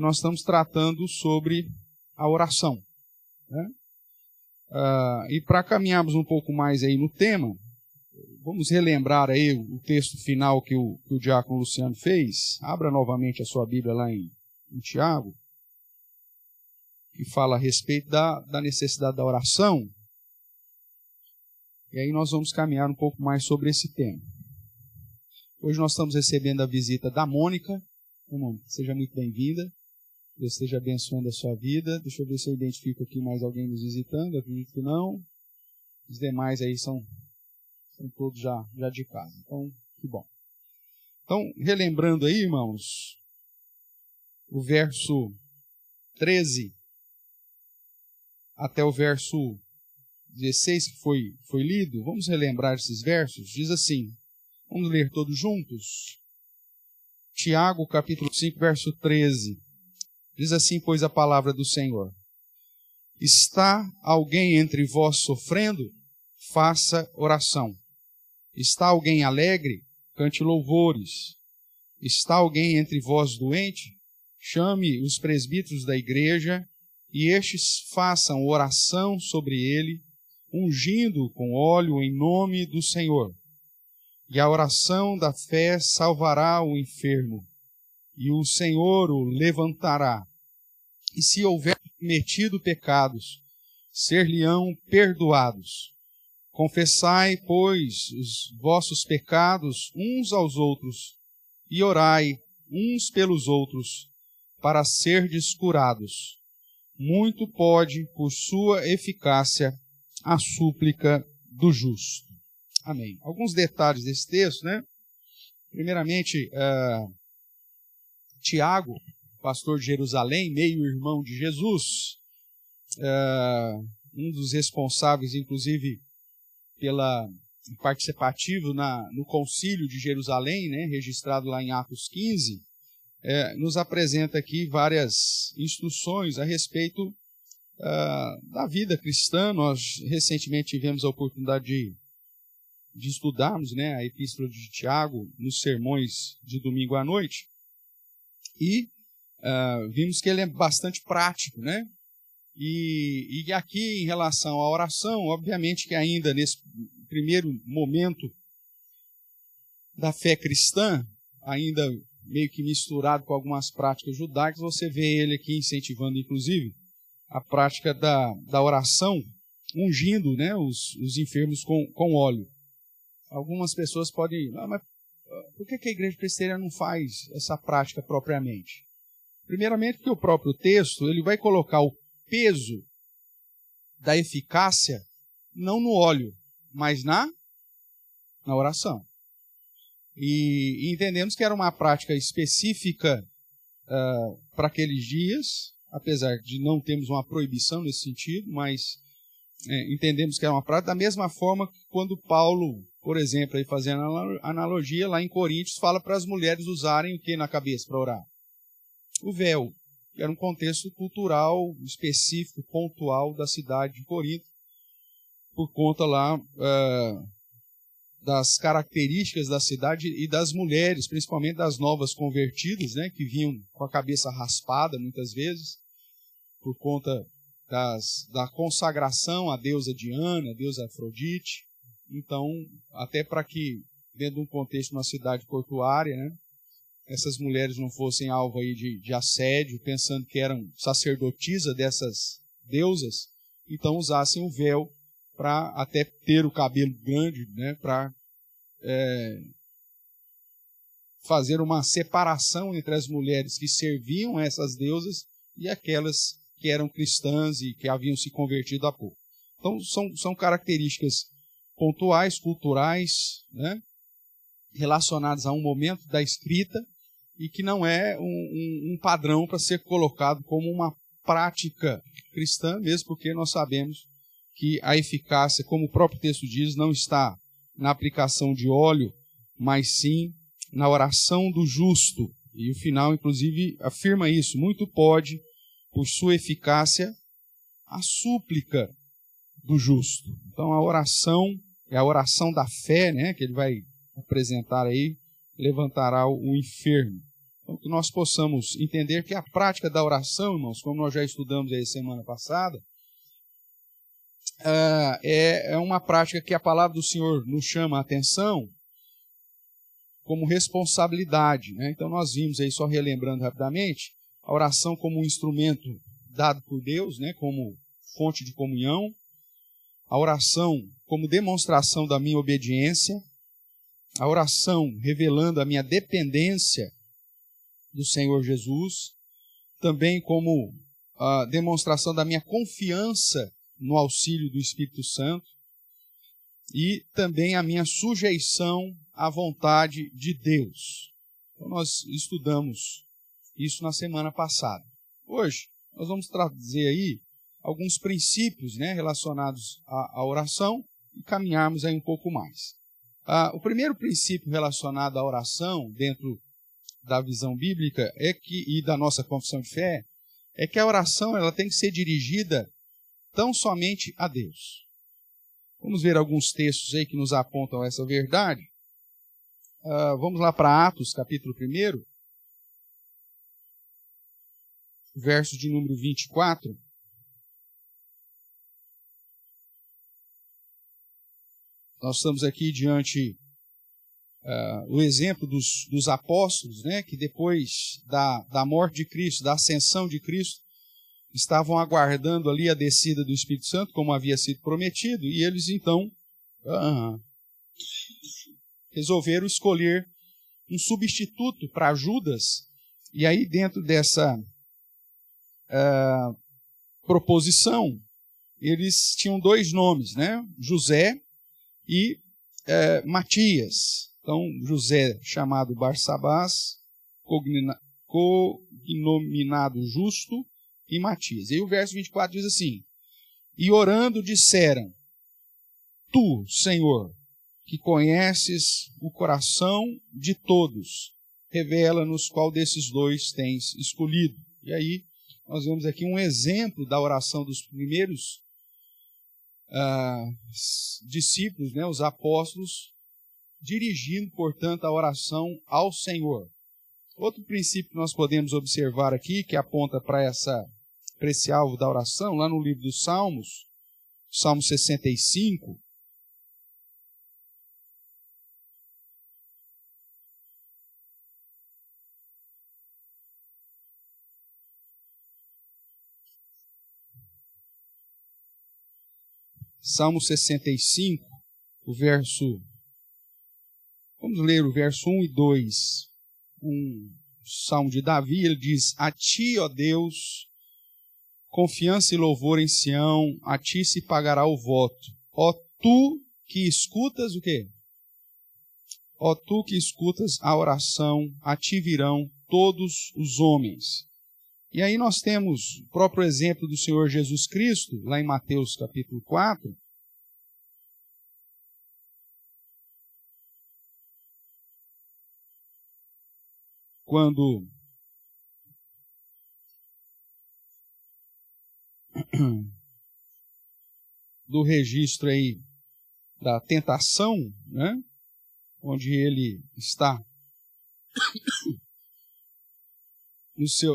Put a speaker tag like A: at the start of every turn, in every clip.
A: nós estamos tratando sobre a oração, né? E para caminharmos um pouco mais aí no tema, vamos relembrar aí o texto final que o diácono Luciano fez. Abra novamente a sua Bíblia lá em Tiago, que fala a respeito da necessidade da oração. E aí nós vamos caminhar um pouco mais sobre esse tema. Hoje nós estamos recebendo a visita da Mônica. Mônica, seja muito bem-vinda. Deus esteja abençoando a sua vida. Deixa eu ver se eu identifico aqui mais alguém nos visitando. Acredito que não. Os demais aí são todos já de casa. Então, que bom. Então, relembrando aí, irmãos, o verso 13 até o verso 16 que foi lido, vamos relembrar esses versos. Diz assim, vamos ler todos juntos. Tiago, capítulo 5, verso 13. Diz assim, pois, a palavra do Senhor. Está alguém entre vós sofrendo? Faça oração. Está alguém alegre? Cante louvores. Está alguém entre vós doente? Chame os presbíteros da igreja, e estes façam oração sobre ele, ungindo com óleo em nome do Senhor. E a oração da fé salvará o enfermo, e o Senhor o levantará. E se houver cometido pecados, ser-lhe-ão perdoados. Confessai, pois, os vossos pecados uns aos outros, e orai uns pelos outros, para serdes curados. Muito pode, por sua eficácia, a súplica do justo. Amém. Alguns detalhes desse texto, né? Primeiramente, Tiago, pastor de Jerusalém, meio-irmão de Jesus, um dos responsáveis, inclusive, pela participativo no concílio de Jerusalém, né, registrado lá em Atos 15, nos apresenta aqui várias instruções a respeito da vida cristã. Nós recentemente tivemos a oportunidade de estudarmos, né, a Epístola de Tiago nos sermões de domingo à noite, e vimos que ele é bastante prático, né? E aqui, em relação à oração, obviamente que ainda nesse primeiro momento da fé cristã, ainda meio que misturado com algumas práticas judaicas, você vê ele aqui incentivando, inclusive, a prática da oração, ungindo, né, os enfermos com óleo. Algumas pessoas podem... mas por que a igreja presbiteriana não faz essa prática propriamente? Primeiramente, porque o próprio texto ele vai colocar o peso da eficácia não no óleo, mas na oração. E entendemos que era uma prática específica para aqueles dias, apesar de não termos uma proibição nesse sentido, mas entendemos que era uma prática da mesma forma que quando Paulo, por exemplo, aí fazendo analogia, lá em Coríntios, fala para as mulheres usarem o que na cabeça para orar? O véu, que era um contexto cultural específico, pontual da cidade de Corinto, por conta lá das características da cidade e das mulheres, principalmente das novas convertidas, né, que vinham com a cabeça raspada muitas vezes, por conta da consagração à deusa Diana, à deusa Afrodite. Então, até para que, dentro de um contexto de uma cidade portuária, né, essas mulheres não fossem alvo aí de assédio, pensando que eram sacerdotisas dessas deusas, então usassem o véu para até ter o cabelo grande, né, para fazer uma separação entre as mulheres que serviam a essas deusas e aquelas que eram cristãs e que haviam se convertido há pouco. Então, são características pontuais, culturais, né, relacionadas a um momento da escrita e que não é um padrão para ser colocado como uma prática cristã, mesmo porque nós sabemos que a eficácia, como o próprio texto diz, não está na aplicação de óleo, mas sim na oração do justo. E o final, inclusive, afirma isso. Muito pode, por sua eficácia, a súplica do justo. Então, a oração é a oração da fé, né, que ele vai apresentar aí, levantará o enfermo. Então, que nós possamos entender que a prática da oração, irmãos, como nós já estudamos aí semana passada, é uma prática que a palavra do Senhor nos chama a atenção como responsabilidade, né? Então nós vimos aí, só relembrando rapidamente, a oração como um instrumento dado por Deus, né? Como fonte de comunhão, a oração como demonstração da minha obediência, a oração revelando a minha dependência do Senhor Jesus, também como a demonstração da minha confiança no auxílio do Espírito Santo e também a minha sujeição à vontade de Deus. Então, nós estudamos isso na semana passada. Hoje, nós vamos trazer aí alguns princípios, né, relacionados à oração e caminharmos aí um pouco mais. O primeiro princípio relacionado à oração, dentro da visão bíblica e da nossa confissão de fé, é que a oração ela tem que ser dirigida tão somente a Deus. Vamos ver alguns textos aí que nos apontam essa verdade. Vamos lá para Atos, capítulo 1, verso de número 24. Nós estamos aqui diante do exemplo dos apóstolos, né, que depois da morte de Cristo, da ascensão de Cristo, estavam aguardando ali a descida do Espírito Santo, como havia sido prometido, e eles então resolveram escolher um substituto para Judas, e aí dentro dessa proposição, eles tinham dois nomes, né? José e Matias. Então, José chamado Barsabás, cognominado Justo, e Matias. E aí o verso 24 diz assim: e orando disseram: Tu, Senhor, que conheces o coração de todos, revela-nos qual desses dois tens escolhido. E aí nós vemos aqui um exemplo da oração dos primeiros discípulos, né, os apóstolos, dirigindo, portanto, a oração ao Senhor. Outro princípio que nós podemos observar aqui, que aponta para esse alvo da oração, lá no livro dos Salmos, Salmo 65, Salmo 65, vamos ler o verso 1 e 2, um salmo de Davi. Ele diz: a ti, ó Deus, confiança e louvor em Sião, a ti se pagará o voto. Ó tu que escutas o quê? Ó tu que escutas a oração, a ti virão todos os homens. E aí nós temos o próprio exemplo do Senhor Jesus Cristo, lá em Mateus capítulo 4, quando do registro aí da tentação, né, onde ele está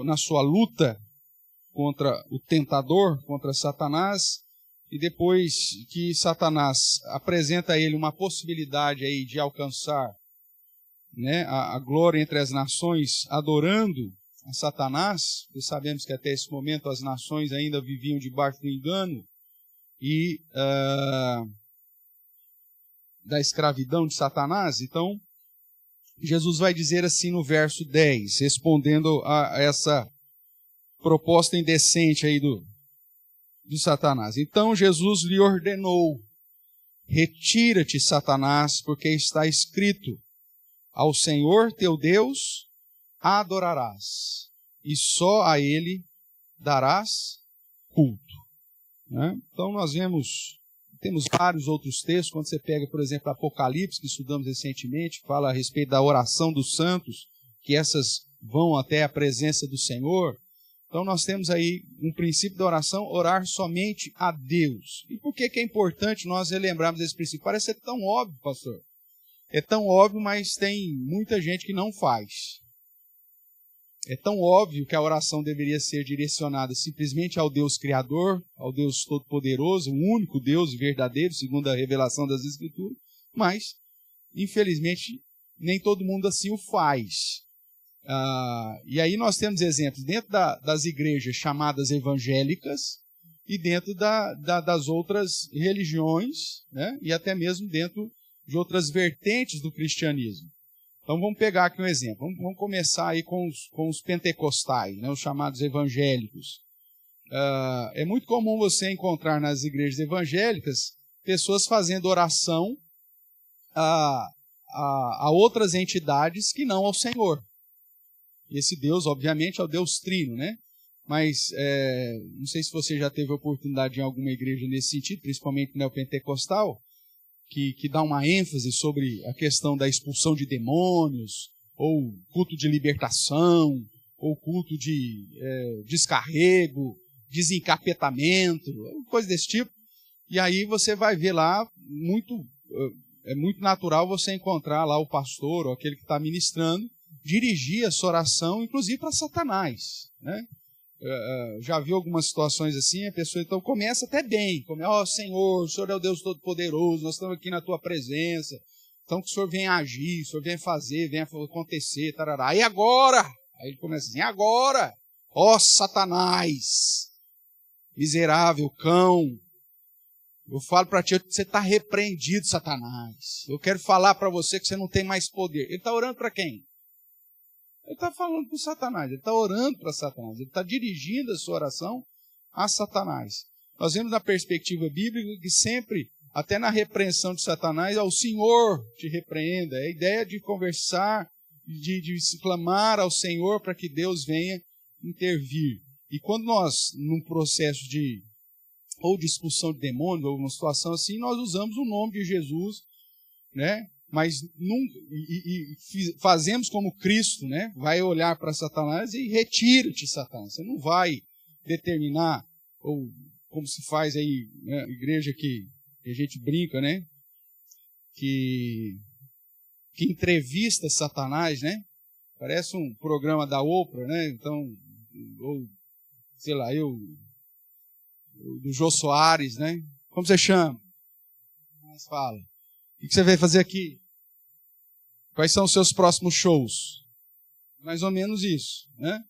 A: na sua luta contra o tentador, contra Satanás, e depois que Satanás apresenta a ele uma possibilidade aí de alcançar, né, a glória entre as nações, adorando a Satanás, porque sabemos que até esse momento as nações ainda viviam debaixo do engano e da escravidão de Satanás. Então, Jesus vai dizer assim no verso 10, respondendo a essa proposta indecente aí de Satanás. Então Jesus lhe ordenou: retira-te, Satanás, porque está escrito: ao Senhor teu Deus adorarás, e só a Ele darás culto. Né? Então nós temos vários outros textos. Quando você pega, por exemplo, Apocalipse, que estudamos recentemente, fala a respeito da oração dos santos, que essas vão até a presença do Senhor. Então nós temos aí um princípio da oração, orar somente a Deus. E por que é importante nós relembrarmos esse princípio? Parece ser tão óbvio, pastor. É tão óbvio, mas tem muita gente que não faz. É tão óbvio que a oração deveria ser direcionada simplesmente ao Deus Criador, ao Deus Todo-Poderoso, o único Deus verdadeiro, segundo a revelação das Escrituras, mas, infelizmente, nem todo mundo assim o faz. E aí nós temos exemplos dentro das igrejas chamadas evangélicas e dentro das outras religiões, né? E até mesmo dentro de outras vertentes do cristianismo. Então vamos pegar aqui um exemplo. Vamos começar aí com os pentecostais, né? Os chamados evangélicos. É muito comum você encontrar nas igrejas evangélicas pessoas fazendo oração a outras entidades que não ao Senhor. Esse Deus, obviamente, é o Deus Trino, né? Mas não sei se você já teve oportunidade em alguma igreja nesse sentido, principalmente neopentecostal, que dá uma ênfase sobre a questão da expulsão de demônios, ou culto de libertação, ou culto de descarrego, desencapetamento, coisa desse tipo. E aí você vai ver lá, é muito natural você encontrar lá o pastor, ou aquele que está ministrando, dirigir a sua oração, inclusive para Satanás, né? Já vi algumas situações assim, a pessoa então começa até bem, Senhor, o Senhor é o Deus Todo-Poderoso, nós estamos aqui na tua presença, então que o Senhor venha agir, o Senhor venha fazer, venha acontecer, tarará. E agora? Aí ele começa assim, agora, Satanás, miserável, cão, eu falo para ti, você está repreendido, Satanás, eu quero falar para você que você não tem mais poder. Ele está orando para quem? Ele está falando para o Satanás, ele está orando para Satanás, ele está dirigindo a sua oração a Satanás. Nós vemos na perspectiva bíblica que sempre, até na repreensão de Satanás, o Senhor te repreenda. É a ideia de conversar, de se clamar ao Senhor para que Deus venha intervir. E quando nós, num processo de expulsão de demônios, ou uma situação assim, nós usamos o nome de Jesus, né? Mas fazemos como Cristo, né? Vai olhar para Satanás e retira-te, Satanás. Você não vai determinar, ou como se faz aí, né? Igreja que a gente brinca, né? Que entrevista Satanás, né? Parece um programa da Oprah, né? Então, ou sei lá, do Jô Soares, né? Como você chama? Mas fala. O que você veio fazer aqui? Quais são os seus próximos shows? Mais ou menos isso, né?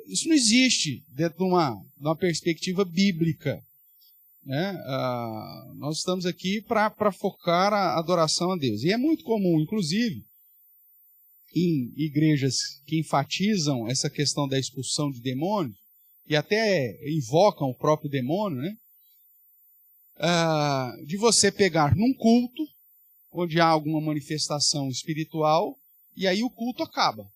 A: Isso não existe dentro de uma perspectiva bíblica, né? Nós estamos aqui para focar a adoração a Deus. E é muito comum, inclusive, em igrejas que enfatizam essa questão da expulsão de demônios, e até invocam o próprio demônio, né? De você pegar num culto, onde há alguma manifestação espiritual, e aí o culto acaba.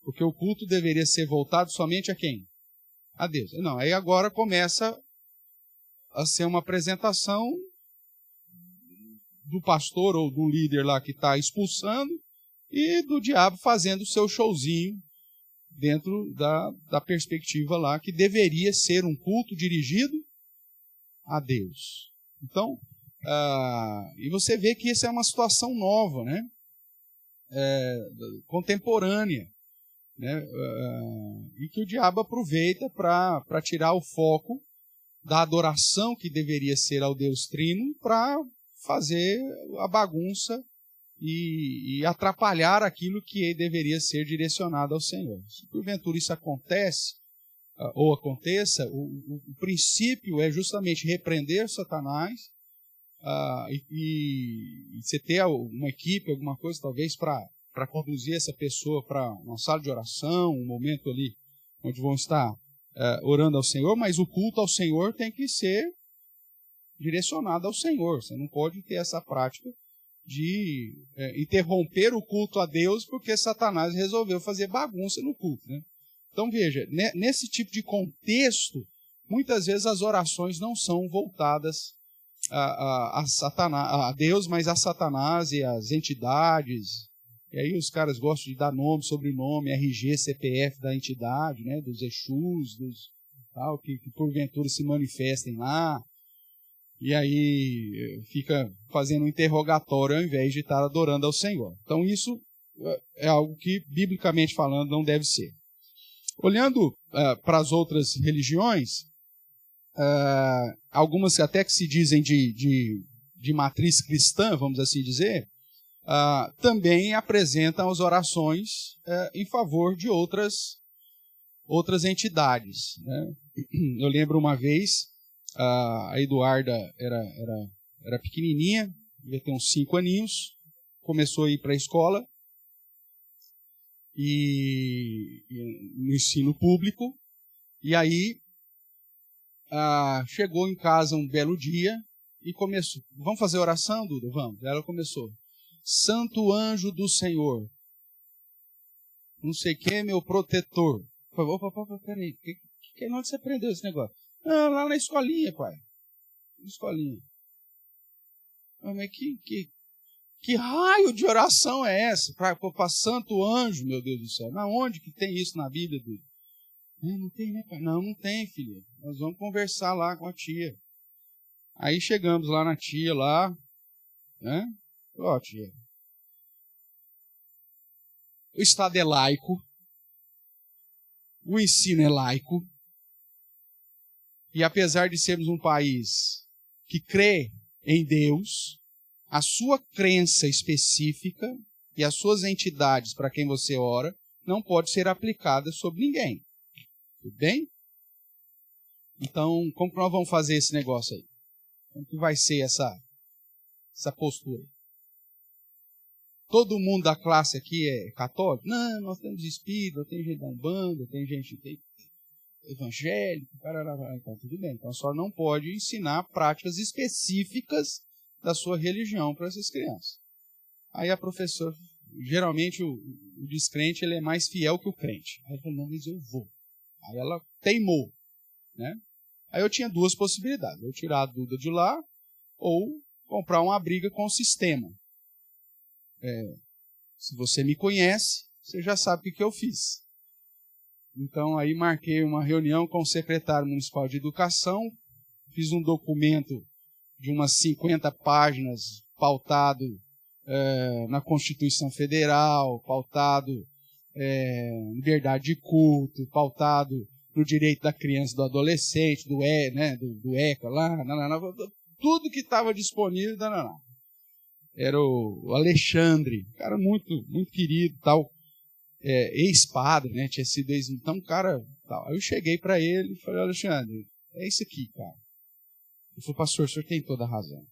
A: Porque o culto deveria ser voltado somente a quem? A Deus. Não, aí agora começa a ser uma apresentação do pastor ou do líder lá que está expulsando, e do diabo fazendo o seu showzinho dentro da perspectiva lá, que deveria ser um culto dirigido a Deus. Então, e você vê que isso é uma situação nova, né? Contemporânea, né? E que o diabo aproveita para tirar o foco da adoração que deveria ser ao Deus Trino, para fazer a bagunça e atrapalhar aquilo que deveria ser direcionado ao Senhor. Se porventura isso acontece, ou aconteça, o princípio é justamente repreender Satanás, e você ter uma equipe, alguma coisa, talvez, para conduzir essa pessoa para uma sala de oração, um momento ali onde vão estar orando ao Senhor, mas o culto ao Senhor tem que ser direcionado ao Senhor. Você não pode ter essa prática de interromper o culto a Deus porque Satanás resolveu fazer bagunça no culto, né? Então veja, nesse tipo de contexto, muitas vezes as orações não são voltadas a Deus, mas a Satanás e as entidades. E aí os caras gostam de dar nome, sobrenome, RG, CPF da entidade, né, dos Exus, que porventura se manifestem lá. E aí fica fazendo um interrogatório ao invés de estar adorando ao Senhor. Então isso, é algo que, biblicamente falando, não deve ser. Olhando para as outras religiões, algumas até que se dizem de matriz cristã, vamos assim dizer, também apresentam as orações em favor de outras entidades, né? Eu lembro uma vez, a Eduarda era pequenininha, devia ter uns 5 aninhos, começou a ir para a escola, e no ensino público, e aí chegou em casa um belo dia e começou, vamos fazer oração, Duda? Vamos. Ela começou, Santo anjo do Senhor, não sei quem é meu protetor. Falei, opa, peraí, onde você aprendeu esse negócio? Não, lá na escolinha, pai. Na escolinha. Mas que raio de oração é essa? Para santo anjo, meu Deus do céu. Mas onde que tem isso na Bíblia, Duda? Não tem, né, pai? Não tem, filha. Nós vamos conversar lá com a tia. Aí chegamos lá na tia, lá, né? Ó, tia. O Estado é laico. O ensino é laico. E apesar de sermos um país que crê em Deus, a sua crença específica e as suas entidades para quem você ora não pode ser aplicada sobre ninguém. Tudo bem? Então, como que nós vamos fazer esse negócio aí? Como que vai ser essa postura? Todo mundo da classe aqui é católico? Não, nós temos espírito, tem gente da Umbanda, tem gente evangélico, então tudo bem. Então só não pode ensinar práticas específicas da sua religião para essas crianças. Aí a professora, geralmente o descrente, ele é mais fiel que o crente. Aí ela falou, não, mas eu vou. Aí ela teimou, né? Aí eu tinha 2 possibilidades, eu tirar a Duda de lá ou comprar uma briga com o sistema. Se você me conhece, você já sabe o que eu fiz. Então aí marquei uma reunião com o secretário municipal de educação, fiz um documento de umas 50 páginas, pautado na Constituição Federal, pautado em liberdade de culto, pautado no direito da criança e do adolescente, do ECA lá, tudo que estava disponível, era o Alexandre, um cara muito, muito querido, tal, ex-padre, né, tinha sido então, cara, tal. Aí eu cheguei para ele e falei, Alexandre, é isso aqui, cara. Ele falou, pastor, o senhor tem toda a razão.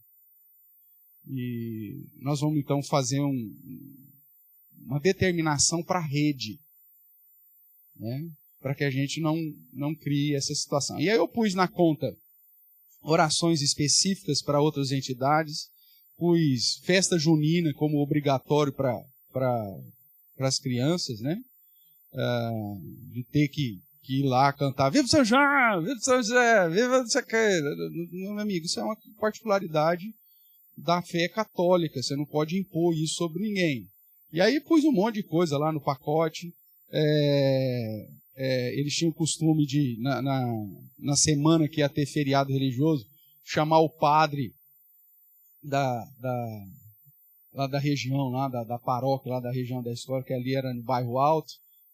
A: E nós vamos então fazer uma determinação para a rede, né, para que a gente não crie essa situação. E aí eu pus na conta orações específicas para outras entidades, pus festa junina como obrigatório para as crianças, né, de ter que ir lá cantar, viva São João, viva São José, viva não sei o quê. Meu amigo, isso é uma particularidade da fé católica, você não pode impor isso sobre ninguém. E aí pus um monte de coisa lá no pacote. Eles tinham o costume de, na semana que ia ter feriado religioso, chamar o padre lá da região, lá da paróquia, lá da região da escola, que ali era no bairro Alto,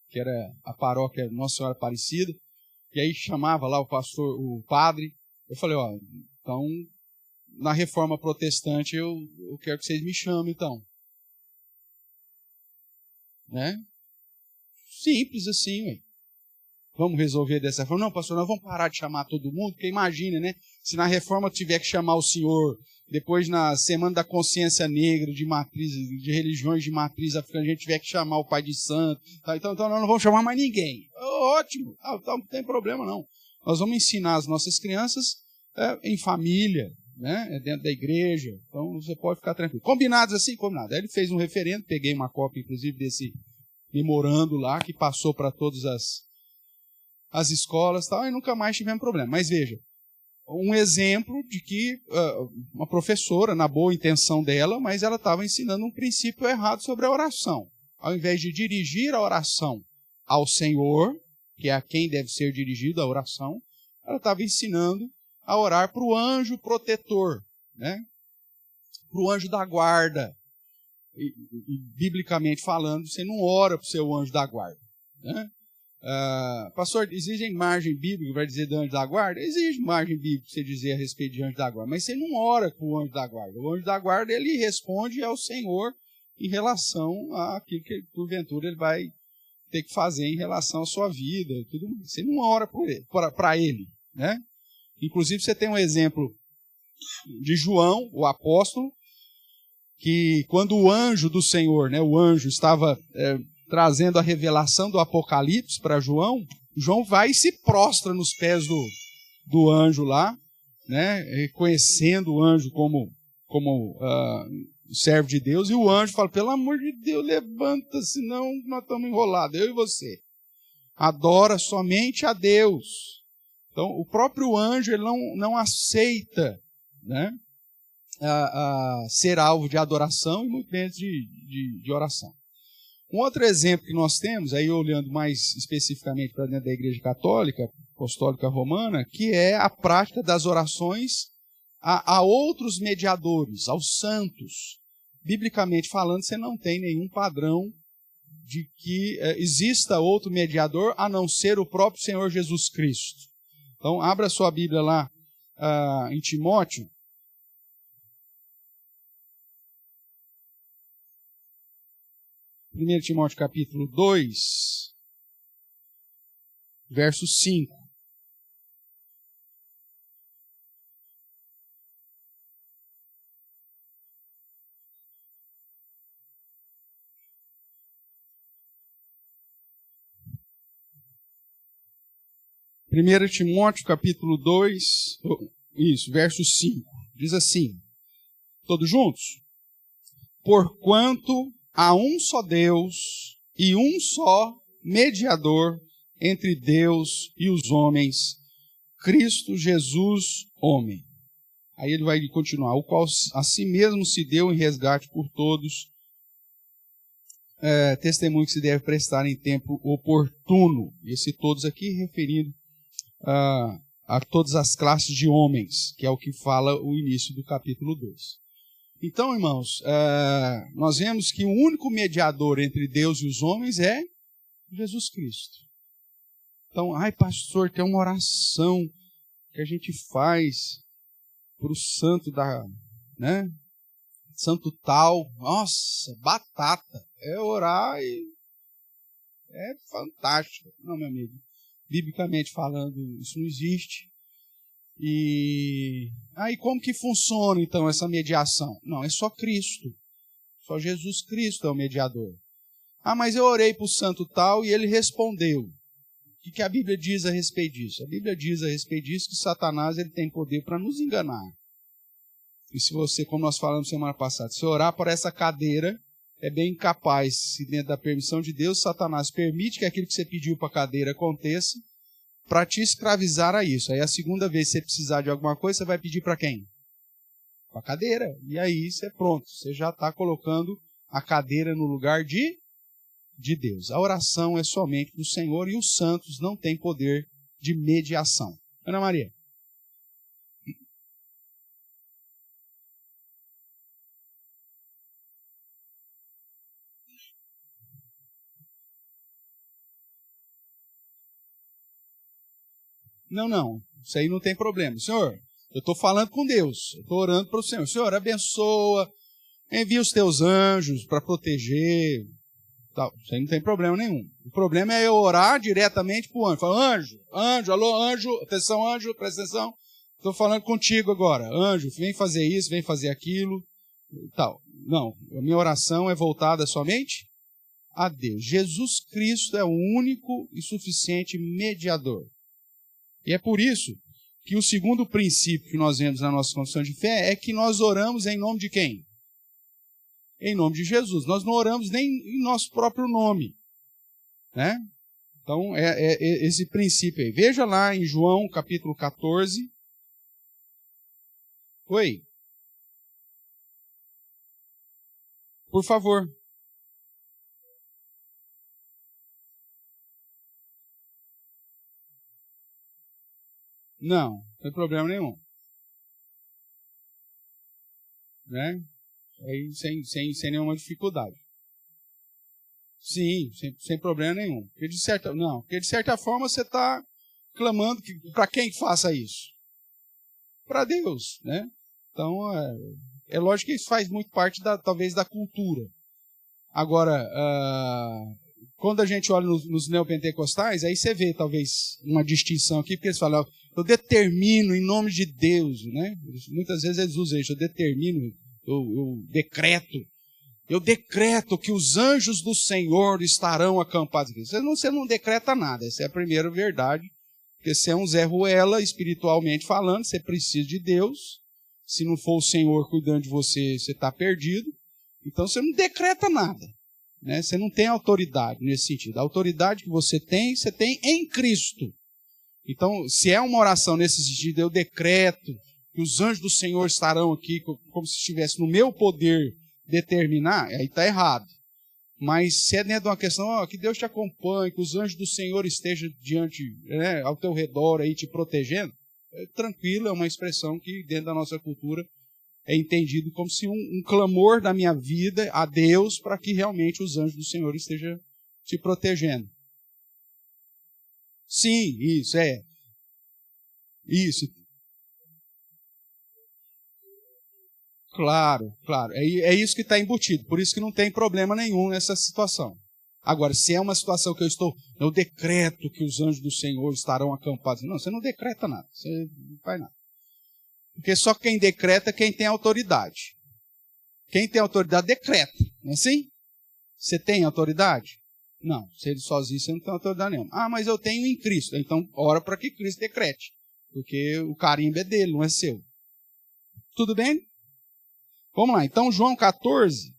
A: que era a paróquia Nossa Senhora Aparecida, e aí chamava lá o padre. Eu falei, então, na reforma protestante, eu quero que vocês me chamem, então. Né? Simples assim, ué. Vamos resolver dessa forma. Não, pastor, nós vamos parar de chamar todo mundo, porque imagine, né? Se na reforma tiver que chamar o senhor, depois na Semana da Consciência Negra, de religiões de matriz africana, a gente tiver que chamar o pai de santo, tá? Então nós não vamos chamar mais ninguém. Ótimo, então não tem problema não. Nós vamos ensinar as nossas crianças em família, né? Dentro da igreja. Então você pode ficar tranquilo. Combinados assim? Combinado. Aí ele fez um referendo, peguei uma cópia, inclusive, desse memorando lá, que passou para todas as escolas, tal, e nunca mais tivemos problema. Mas veja, um exemplo de que uma professora, na boa intenção dela, mas ela estava ensinando um princípio errado sobre a oração. Ao invés de dirigir a oração ao Senhor, que é a quem deve ser dirigida a oração, ela estava ensinando a orar para o anjo protetor, né? Para o anjo da guarda, e biblicamente falando, você não ora para o seu anjo da guarda, né? Pastor, exige margem bíblica para dizer do anjo da guarda? Exige margem bíblica para você dizer a respeito de anjo da guarda, mas você não ora com o anjo da guarda. O anjo da guarda, ele responde ao Senhor em relação àquilo que, porventura, ele vai ter que fazer em relação à sua vida. Tudo. Você não ora para ele, né? Inclusive, você tem um exemplo de João, o apóstolo, que quando o anjo do Senhor, né, o anjo estava trazendo a revelação do Apocalipse para João, João vai e se prostra nos pés do anjo lá, né, reconhecendo o anjo como servo de Deus, e o anjo fala, pelo amor de Deus, levanta, senão nós estamos enrolados, eu e você. Adora somente a Deus. Então, o próprio anjo ele não aceita, né, ser alvo de adoração e muito menos de oração. Um outro exemplo que nós temos, aí olhando mais especificamente para dentro da Igreja Católica, Apostólica Romana, que é a prática das orações a outros mediadores, aos santos. Biblicamente falando, você não tem nenhum padrão de que exista outro mediador a não ser o próprio Senhor Jesus Cristo. Então, abra sua Bíblia lá em Timóteo. 1 Timóteo capítulo 2, verso 5. Primeiro Timóteo capítulo 2, verso 5. Diz assim, todos juntos? Porquanto há um só Deus e um só mediador entre Deus e os homens, Cristo Jesus, homem. Aí ele vai continuar, o qual a si mesmo se deu em resgate por todos, testemunho que se deve prestar em tempo oportuno. Esse todos aqui referindo a todas as classes de homens, que é o que fala o início do capítulo 2. Então, irmãos, nós vemos que o único mediador entre Deus e os homens é Jesus Cristo. Então, pastor, tem uma oração que a gente faz para o santo né? Santo tal. Nossa, batata. É orar e é fantástico. Não, meu amigo. Biblicamente falando, isso não existe. E como que funciona, então, essa mediação? Não, é só Cristo. Só Jesus Cristo é o mediador. Mas eu orei para o santo tal e ele respondeu. O que a Bíblia diz a respeito disso? A Bíblia diz a respeito disso que Satanás ele tem poder para nos enganar. E se você, como nós falamos semana passada, se orar por essa cadeira, é bem capaz, se dentro da permissão de Deus, Satanás permite que aquilo que você pediu para a cadeira aconteça, para te escravizar a isso. Aí a segunda vez que você precisar de alguma coisa, você vai pedir para quem? Para a cadeira. E aí você pronto, você já está colocando a cadeira no lugar de Deus. A oração é somente do Senhor e os santos não têm poder de mediação. Ana Maria. Não. Isso aí não tem problema. Senhor, eu estou falando com Deus. Eu estou orando para o Senhor. Senhor, abençoa, envia os teus anjos para proteger. Tal. Isso aí não tem problema nenhum. O problema é eu orar diretamente para o anjo. Falar, anjo, alô, anjo, atenção, presta atenção. Estou falando contigo agora. Anjo, vem fazer isso, vem fazer aquilo. Tal. Não, a minha oração é voltada somente a Deus. Jesus Cristo é o único e suficiente mediador. E é por isso que o segundo princípio que nós vemos na nossa confissão de fé é que nós oramos em nome de quem? Em nome de Jesus. Nós não oramos nem em nosso próprio nome, né? Então, é esse princípio aí. Veja lá em João, capítulo 14. Oi. Por favor. Não tem problema nenhum. Né? Aí sem nenhuma dificuldade. Sim, sem problema nenhum. Porque de certa forma você está clamando para quem faça isso? Para Deus, né? Então, é lógico que isso faz muito parte, talvez, da cultura. Agora, quando a gente olha nos neopentecostais, aí você vê, talvez, uma distinção aqui, porque eles falam, eu determino em nome de Deus, né? Muitas vezes eles usam isso, eu determino, eu decreto que os anjos do Senhor estarão acampados aqui. Você não decreta nada, essa é a primeira verdade, porque você é um Zé Ruela, espiritualmente falando, você precisa de Deus, se não for o Senhor cuidando de você, você está perdido, então você não decreta nada, né? Você não tem autoridade nesse sentido. A autoridade que você tem em Cristo. Então, se é uma oração nesse sentido, eu decreto que os anjos do Senhor estarão aqui, como se estivesse no meu poder determinar, aí está errado. Mas se é dentro de uma questão, que Deus te acompanhe, que os anjos do Senhor estejam diante, né, ao teu redor, aí te protegendo, tranquilo, é uma expressão que dentro da nossa cultura é entendido como se um clamor da minha vida a Deus para que realmente os anjos do Senhor estejam te protegendo. Sim, isso, Isso. Claro. É isso que está embutido. Por isso que não tem problema nenhum nessa situação. Agora, se é uma situação que eu decreto que os anjos do Senhor estarão acampados. Não, você não decreta nada. Você não faz nada. Porque só quem decreta é quem tem autoridade. Quem tem autoridade decreta. Não é assim? Você tem autoridade? Não. Se ele sozinho, você não tem autoridade nenhuma. Ah, mas eu tenho em Cristo. Então, ora para que Cristo decrete. Porque o carimbo é dele, não é seu. Tudo bem? Vamos lá. Então, João 14.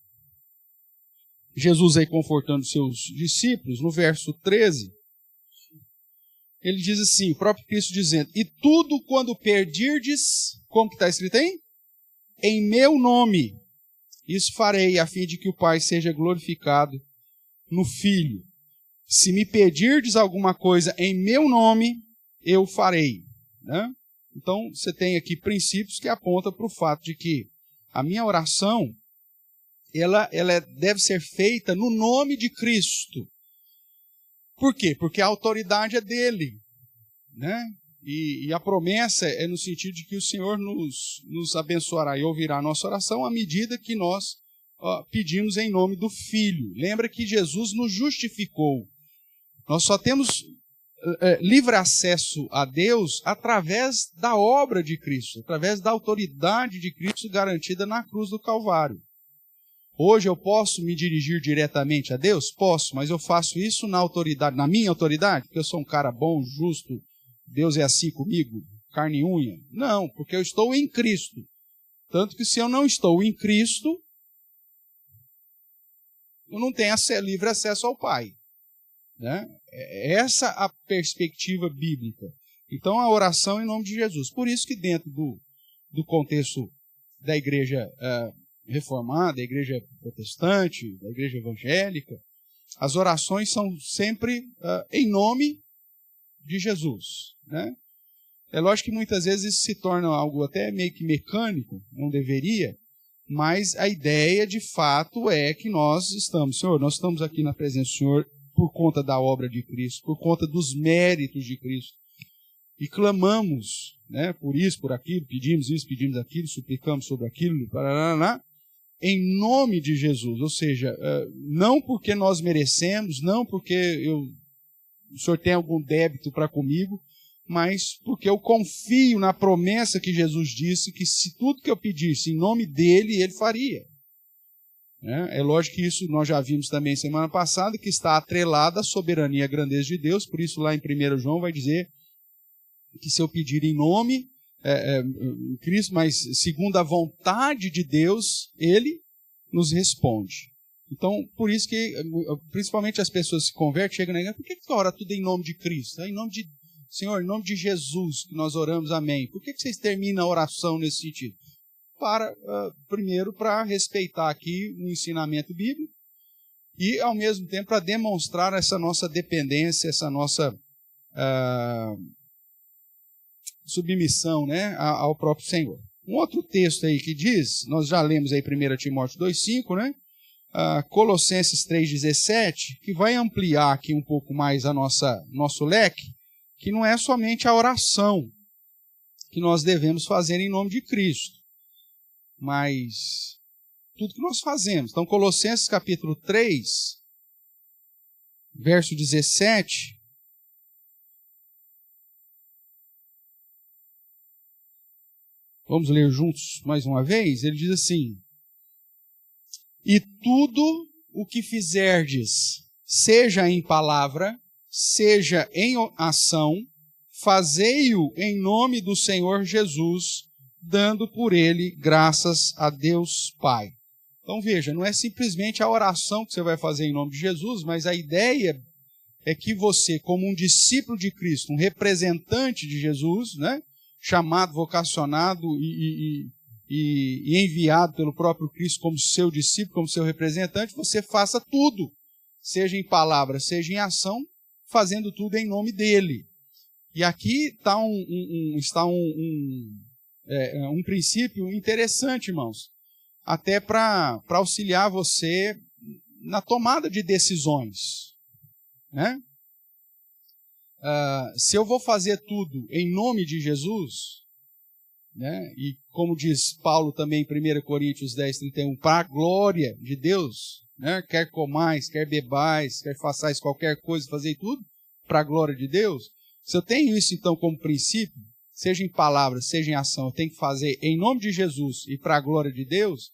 A: Jesus aí confortando seus discípulos, no verso 13. Ele diz assim, o próprio Cristo dizendo, e tudo quando pedirdes, como que está escrito aí? Em meu nome, isso farei, a fim de que o Pai seja glorificado no Filho. Se me pedirdes alguma coisa em meu nome, eu farei. Né? Então, você tem aqui princípios que apontam para o fato de que a minha oração, ela deve ser feita no nome de Cristo. Por quê? Porque a autoridade é dele. Né? E a promessa é no sentido de que o Senhor nos abençoará e ouvirá a nossa oração à medida que nós pedimos em nome do Filho. Lembra que Jesus nos justificou. Nós só temos livre acesso a Deus através da obra de Cristo, através da autoridade de Cristo garantida na cruz do Calvário. Hoje eu posso me dirigir diretamente a Deus? Posso, mas eu faço isso na autoridade, na minha autoridade, porque eu sou um cara bom, justo, Deus é assim comigo, carne e unha? Não, porque eu estou em Cristo. Tanto que se eu não estou em Cristo, eu não tenho livre acesso ao Pai. Né? Essa a perspectiva bíblica. Então, a oração em nome de Jesus. Por isso que dentro do contexto da igreja reformada, da igreja protestante, da igreja evangélica, as orações são sempre em nome de Jesus. Né? É lógico que muitas vezes isso se torna algo até meio que mecânico, não deveria, mas a ideia de fato é que nós estamos aqui na presença do Senhor por conta da obra de Cristo, por conta dos méritos de Cristo. E clamamos, né, por isso, por aquilo, pedimos isso, pedimos aquilo, suplicamos sobre aquilo, em nome de Jesus. Ou seja, não porque nós merecemos, não porque o Senhor tem algum débito para comigo, mas porque eu confio na promessa que Jesus disse, que se tudo que eu pedisse em nome dele, ele faria. É lógico que isso nós já vimos também semana passada, que está atrelada à soberania e à grandeza de Deus, por isso lá em 1 João vai dizer que se eu pedir em nome Cristo, mas segundo a vontade de Deus, ele nos responde. Então, por isso que, principalmente as pessoas se convertem, chegam na igreja, por que ora tudo em nome de Cristo? Em nome de Senhor, em nome de Jesus, que nós oramos, amém. Por que vocês terminam a oração nesse sentido? Primeiro, para respeitar aqui o ensinamento bíblico e, ao mesmo tempo, para demonstrar essa nossa dependência, essa nossa submissão, né, ao próprio Senhor. Um outro texto aí que diz, nós já lemos aí 1 Timóteo 2,5, né? Colossenses 3,17, que vai ampliar aqui um pouco mais nosso leque, que não é somente a oração que nós devemos fazer em nome de Cristo, mas tudo que nós fazemos. Então, Colossenses capítulo 3, verso 17, vamos ler juntos mais uma vez. Ele diz assim: e tudo o que fizerdes, seja em palavra, seja em ação, fazei-o em nome do Senhor Jesus, dando por ele graças a Deus Pai. Então veja, não é simplesmente a oração que você vai fazer em nome de Jesus, mas a ideia é que você, como um discípulo de Cristo, um representante de Jesus, né, chamado, vocacionado e enviado pelo próprio Cristo como seu discípulo, como seu representante, você faça tudo, seja em palavra, seja em ação, fazendo tudo em nome dele. E aqui está um princípio interessante, irmãos, até para auxiliar você na tomada de decisões, né? Se eu vou fazer tudo em nome de Jesus, né, e como diz Paulo também em 1 Coríntios 10:31, para a glória de Deus, né, quer comais, quer bebais, quer façais qualquer coisa, fazer tudo para a glória de Deus. Se eu tenho isso então como princípio, seja em palavras, seja em ação, eu tenho que fazer em nome de Jesus e para a glória de Deus,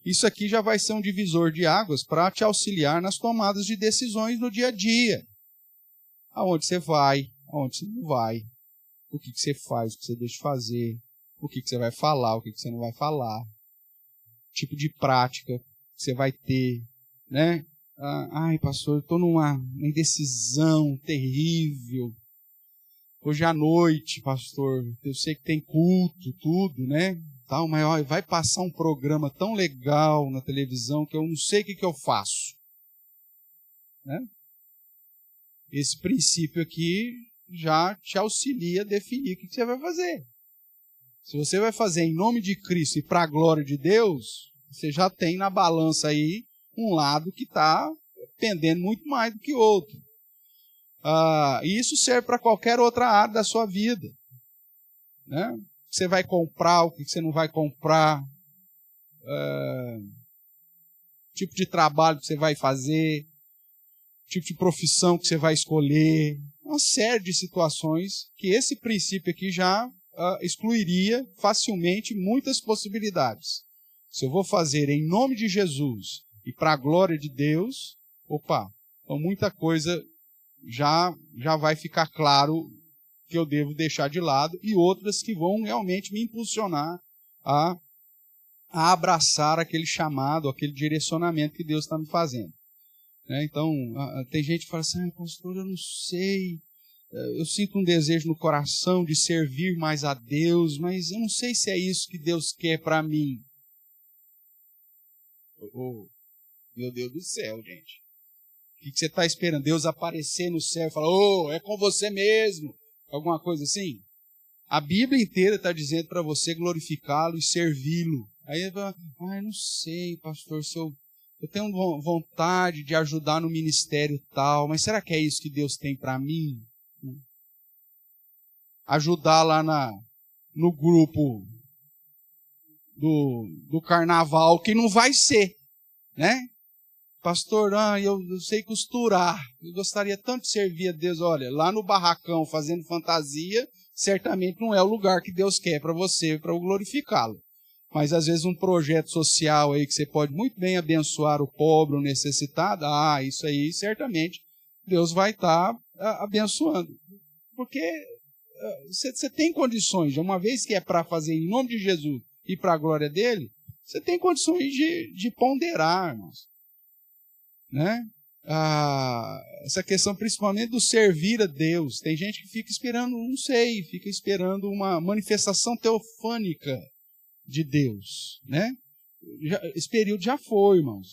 A: isso aqui já vai ser um divisor de águas para te auxiliar nas tomadas de decisões no dia a dia. Aonde você vai, aonde você não vai, o que você faz, o que você deixa de fazer, o que você vai falar, o que você não vai falar, tipo de prática que você vai ter, né? Ai, pastor, eu estou numa indecisão terrível. Hoje à noite, pastor, eu sei que tem culto, tudo, né? Tal, mas ó, vai passar um programa tão legal na televisão que eu não sei o que eu faço, né? Esse princípio aqui já te auxilia a definir o que você vai fazer. Se você vai fazer em nome de Cristo e para a glória de Deus, você já tem na balança aí um lado que está pendendo muito mais do que o outro. E isso serve para qualquer outra área da sua vida, né? Você vai comprar, o que você não vai comprar, tipo de trabalho que você vai fazer, tipo de profissão que você vai escolher, uma série de situações que esse princípio aqui já excluiria facilmente muitas possibilidades. Se eu vou fazer em nome de Jesus e para a glória de Deus, então muita coisa já vai ficar claro que eu devo deixar de lado e outras que vão realmente me impulsionar a abraçar aquele chamado, aquele direcionamento que Deus está me fazendo. Então, tem gente que fala assim, pastor, eu não sei, eu sinto um desejo no coração de servir mais a Deus, mas eu não sei se é isso que Deus quer para mim. Meu Deus do céu, gente. O que você está esperando? Deus aparecer no céu e falar, é com você mesmo. Alguma coisa assim? A Bíblia inteira está dizendo para você glorificá-lo e servi-lo. Aí ele fala, não sei, pastor, se eu tenho vontade de ajudar no ministério tal, mas será que é isso que Deus tem para mim? Ajudar lá no grupo do carnaval, que não vai ser, né? Pastor, eu sei costurar, eu gostaria tanto de servir a Deus. Olha, lá no barracão fazendo fantasia, certamente não é o lugar que Deus quer para você, para glorificá-lo. Mas às vezes um projeto social aí que você pode muito bem abençoar o pobre, o necessitado, isso aí certamente Deus vai estar abençoando. Porque você tem condições, uma vez que é para fazer em nome de Jesus e para a glória dele, você tem condições de ponderar, irmãos. Né? Essa questão principalmente do servir a Deus. Tem gente que fica esperando, fica esperando uma manifestação teofânica de Deus, né? Esse período já foi, irmãos.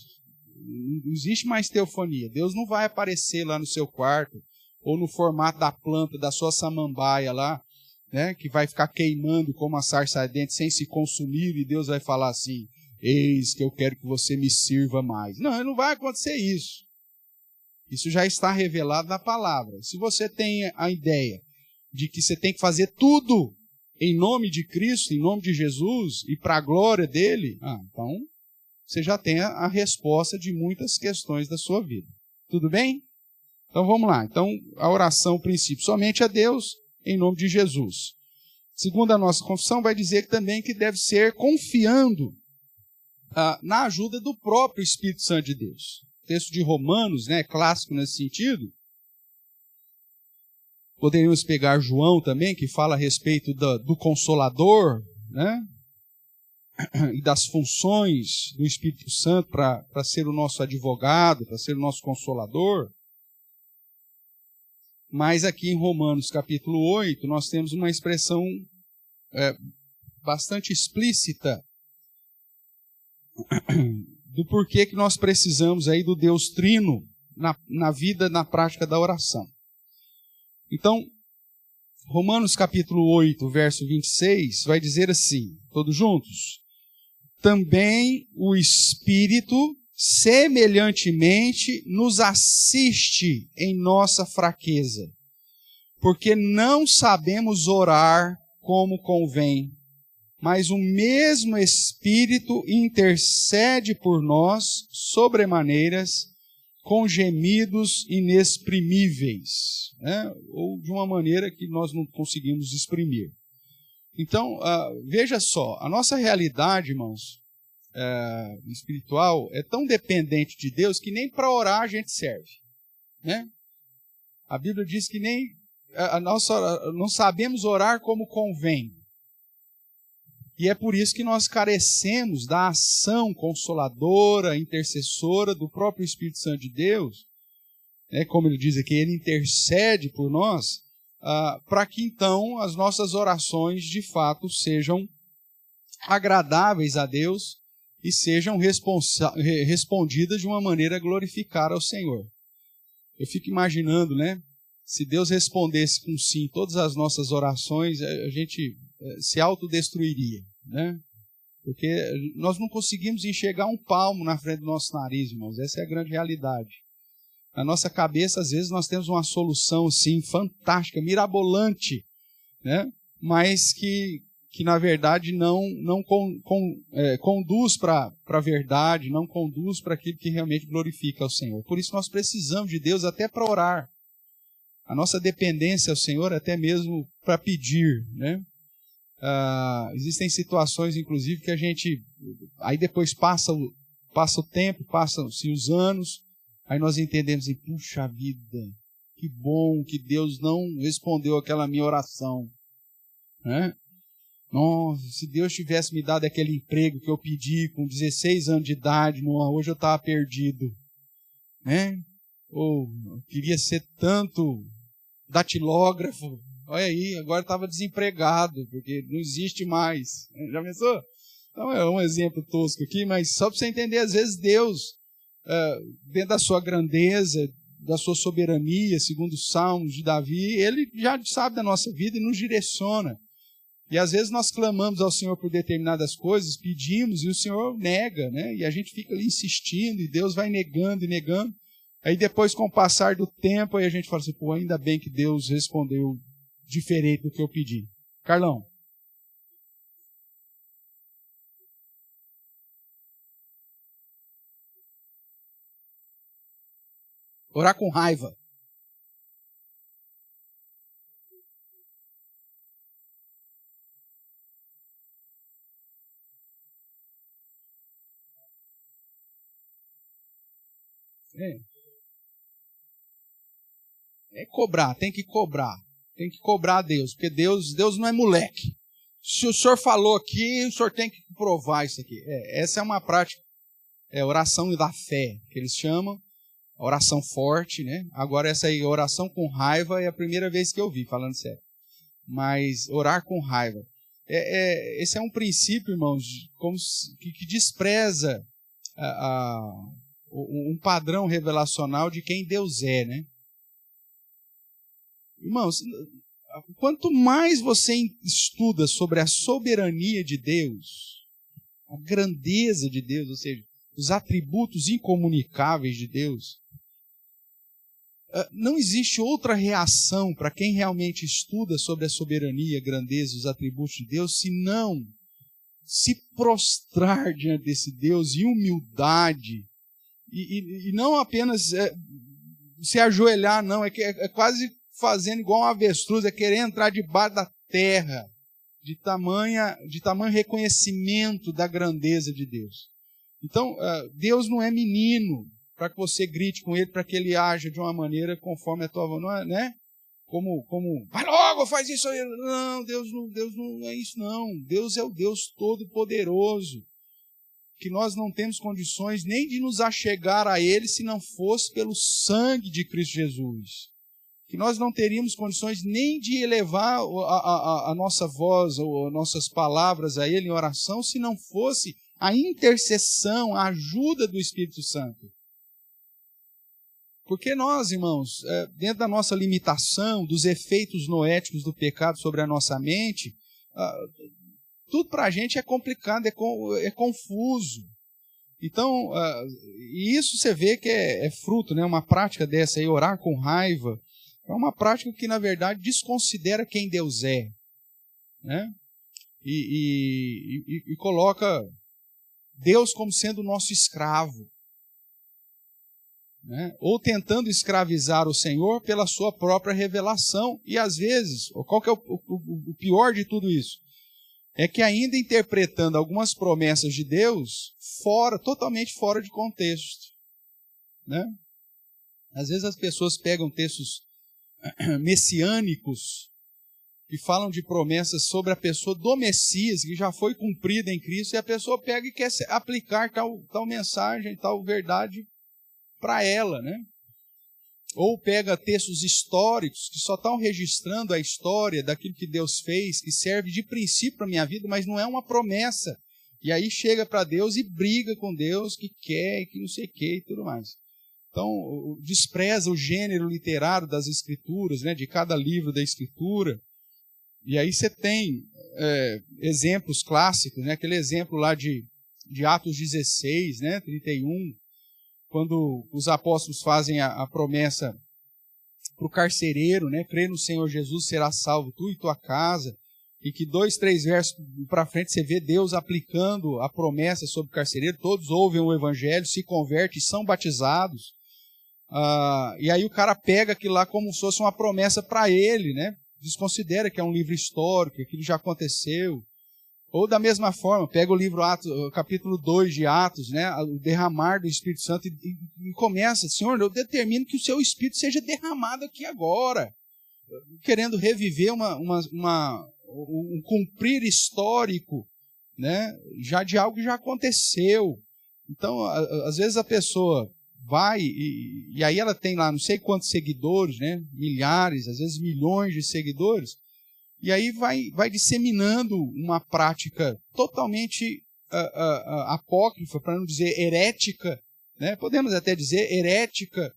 A: Não existe mais teofania. Deus não vai aparecer lá no seu quarto ou no formato da planta da sua samambaia lá, né, que vai ficar queimando como a sarça ardente sem se consumir, e Deus vai falar assim, eis que eu quero que você me sirva mais. Não, não vai acontecer isso. Isso já está revelado na palavra. Se você tem a ideia de que você tem que fazer tudo em nome de Cristo, em nome de Jesus, e para a glória dele, então você já tem a resposta de muitas questões da sua vida. Tudo bem? Então vamos lá. Então a oração, o princípio, somente a Deus, em nome de Jesus. Segundo a nossa confissão, vai dizer também que deve ser confiando na ajuda do próprio Espírito Santo de Deus. O texto de Romanos, né, clássico nesse sentido. Poderíamos pegar João também, que fala a respeito do Consolador, né, e das funções do Espírito Santo para ser o nosso advogado, para ser o nosso Consolador. Mas aqui em Romanos capítulo 8, nós temos uma expressão bastante explícita do porquê que nós precisamos aí do Deus Trino na vida, na prática da oração. Então, Romanos capítulo 8, verso 26, vai dizer assim, todos juntos, também o Espírito semelhantemente nos assiste em nossa fraqueza, porque não sabemos orar como convém, mas o mesmo Espírito intercede por nós sobremaneiras com gemidos inexprimíveis, né? Ou de uma maneira que nós não conseguimos exprimir. Então, veja só, a nossa realidade, irmãos, espiritual é tão dependente de Deus que nem para orar a gente serve, né? A Bíblia diz que nem não sabemos orar como convém. E é por isso que nós carecemos da ação consoladora, intercessora do próprio Espírito Santo de Deus, né? Como ele diz aqui, ele intercede por nós, para que então as nossas orações de fato sejam agradáveis a Deus e sejam respondidas de uma maneira a glorificar ao Senhor. Eu fico imaginando, né? Se Deus respondesse com sim todas as nossas orações, a gente se autodestruiria, né? Porque nós não conseguimos enxergar um palmo na frente do nosso nariz, irmãos. Essa é a grande realidade. Na nossa cabeça, às vezes, nós temos uma solução, assim, fantástica, mirabolante, né? Mas que na verdade, não conduz para a verdade, não conduz para aquilo que realmente glorifica ao Senhor. Por isso, nós precisamos de Deus até para orar. A nossa dependência ao Senhor até mesmo para pedir, né? Existem situações, inclusive, que a gente... Aí depois passa o tempo, passam-se os anos, aí nós entendemos assim, puxa vida, que bom que Deus não respondeu aquela minha oração, né? Nossa, se Deus tivesse me dado aquele emprego que eu pedi com 16 anos de idade, hoje eu estava perdido, né? Ou queria ser tanto datilógrafo, olha aí, agora estava desempregado, porque não existe mais. Já pensou? Então é um exemplo tosco aqui, mas só para você entender, às vezes Deus, dentro da sua grandeza, da sua soberania, segundo os Salmos de Davi, Ele já sabe da nossa vida e nos direciona. E às vezes nós clamamos ao Senhor por determinadas coisas, pedimos, e o Senhor nega, né? E a gente fica ali insistindo, e Deus vai negando e negando. Aí depois, com o passar do tempo, aí a gente fala assim, pô, ainda bem que Deus respondeu diferente do que eu pedi. Carlão. Orar com raiva. É cobrar, tem que cobrar. Tem que cobrar a Deus, porque Deus não é moleque. Se o senhor falou aqui, o senhor tem que provar isso aqui. Essa é uma prática, oração da fé, que eles chamam, oração forte, né? Agora essa aí, oração com raiva, é a primeira vez que eu vi, falando sério. Mas orar com raiva. Esse é um princípio, irmãos, que despreza um padrão revelacional de quem Deus é, né? Irmãos, quanto mais você estuda sobre a soberania de Deus, a grandeza de Deus, ou seja, os atributos incomunicáveis de Deus, não existe outra reação para quem realmente estuda sobre a soberania, a grandeza e os atributos de Deus, senão se prostrar diante desse Deus em humildade, e não apenas se ajoelhar, não, é quase fazendo igual um avestruz, é querer entrar debaixo da terra, de tamanho reconhecimento da grandeza de Deus. Então, Deus não é menino para que você grite com ele, para que ele haja de uma maneira conforme a tua vontade, né? Como, vai logo, faz isso aí. Não, Deus não é isso, não. Deus é o Deus Todo-Poderoso, que nós não temos condições nem de nos achegar a Ele se não fosse pelo sangue de Cristo Jesus. Que nós não teríamos condições nem de elevar a nossa voz ou nossas palavras a Ele em oração se não fosse a intercessão, a ajuda do Espírito Santo. Porque nós, irmãos, dentro da nossa limitação, dos efeitos noéticos do pecado sobre a nossa mente, tudo para a gente é complicado, é confuso. Então, e isso você vê que é fruto, né? Uma prática dessa aí, orar com raiva, é uma prática que, na verdade, desconsidera quem Deus é, né? E coloca Deus como sendo o nosso escravo, né? Ou tentando escravizar o Senhor pela sua própria revelação. E às vezes, qual que é o pior de tudo isso? É que ainda interpretando algumas promessas de Deus totalmente fora de contexto, né? Às vezes as pessoas pegam textos messiânicos e falam de promessas sobre a pessoa do Messias, que já foi cumprida em Cristo, e a pessoa pega e quer aplicar tal mensagem, tal verdade para ela, né? Ou pega textos históricos que só estão registrando a história daquilo que Deus fez, que serve de princípio para a minha vida, mas não é uma promessa. E aí chega para Deus e briga com Deus, que quer, que não sei o que e tudo mais. Então, despreza o gênero literário das Escrituras, né, de cada livro da Escritura. E aí você tem exemplos clássicos, né, aquele exemplo lá de Atos 16, né, 31, quando os apóstolos fazem a promessa para o carcereiro, né, crê no Senhor Jesus, será salvo tu e tua casa, e que 2, 3 versos para frente você vê Deus aplicando a promessa sobre o carcereiro, todos ouvem o evangelho, se convertem e são batizados. E aí o cara pega aquilo lá como se fosse uma promessa para ele, né? Desconsidera que é um livro histórico, que aquilo já aconteceu. Ou da mesma forma, pega o livro Atos, o capítulo 2 de Atos, né? O derramar do Espírito Santo, e começa, Senhor, eu determino que o seu Espírito seja derramado aqui agora, querendo reviver um cumprir histórico, né? Já de algo que já aconteceu. Então, às vezes a pessoa vai, e aí ela tem lá não sei quantos seguidores, né? Milhares, às vezes milhões de seguidores, e aí vai disseminando uma prática totalmente apócrifa, para não dizer herética, né? Podemos até dizer herética,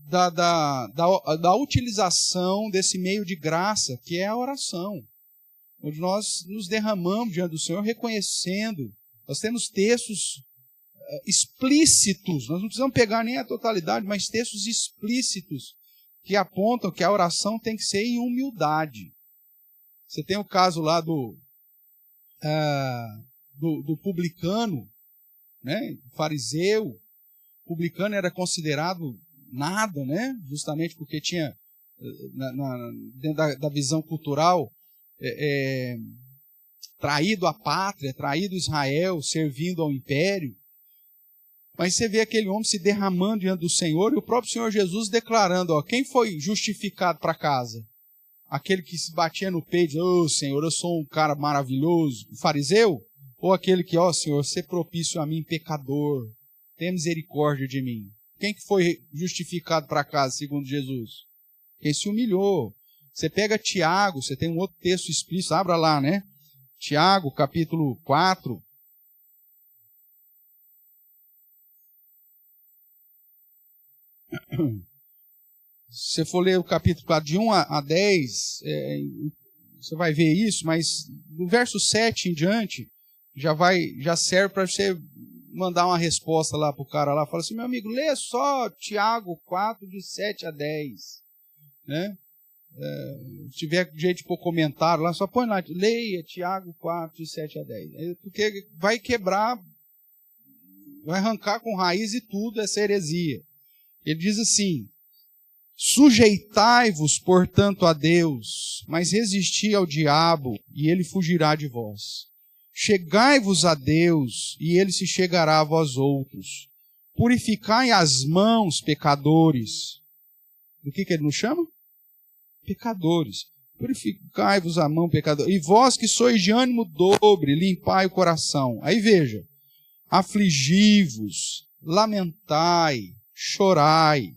A: da utilização desse meio de graça, que é a oração, onde nós nos derramamos diante do Senhor, reconhecendo. Nós temos textos explícitos, nós não precisamos pegar nem a totalidade, mas textos explícitos que apontam que a oração tem que ser em humildade. Você tem o caso lá do publicano, né? Fariseu. O publicano era considerado nada, né? Justamente porque tinha, dentro da visão cultural, traído a pátria, traído Israel, servindo ao império. Mas você vê aquele homem se derramando diante do Senhor, e o próprio Senhor Jesus declarando, quem foi justificado para casa? Aquele que se batia no peito, Senhor, eu sou um cara maravilhoso, o fariseu? Ou aquele que, Senhor, ser propício a mim, pecador, tenha misericórdia de mim? Quem que foi justificado para casa, segundo Jesus? Quem se humilhou. Você pega Tiago, você tem um outro texto explícito, abra lá, né? Tiago, capítulo 4. Se você for ler o capítulo 4, de 1 a 10, você vai ver isso, mas do verso 7 em diante, já serve para você mandar uma resposta lá para o cara lá. Fala assim, meu amigo, lê só Tiago 4, de 7 a 10. Né? Se tiver jeito de pôr comentário lá, só põe lá, leia Tiago 4, de 7 a 10. Porque vai quebrar, vai arrancar com raiz e tudo essa heresia. Ele diz assim, sujeitai-vos, portanto, a Deus, mas resisti ao diabo, e ele fugirá de vós. Chegai-vos a Deus, e ele se chegará a vós outros. Purificai as mãos, pecadores. Do que ele nos chama? Pecadores. Purificai-vos a mão, pecadores. E vós que sois de ânimo dobre, limpai o coração. Aí veja, afligi-vos, lamentai, chorai.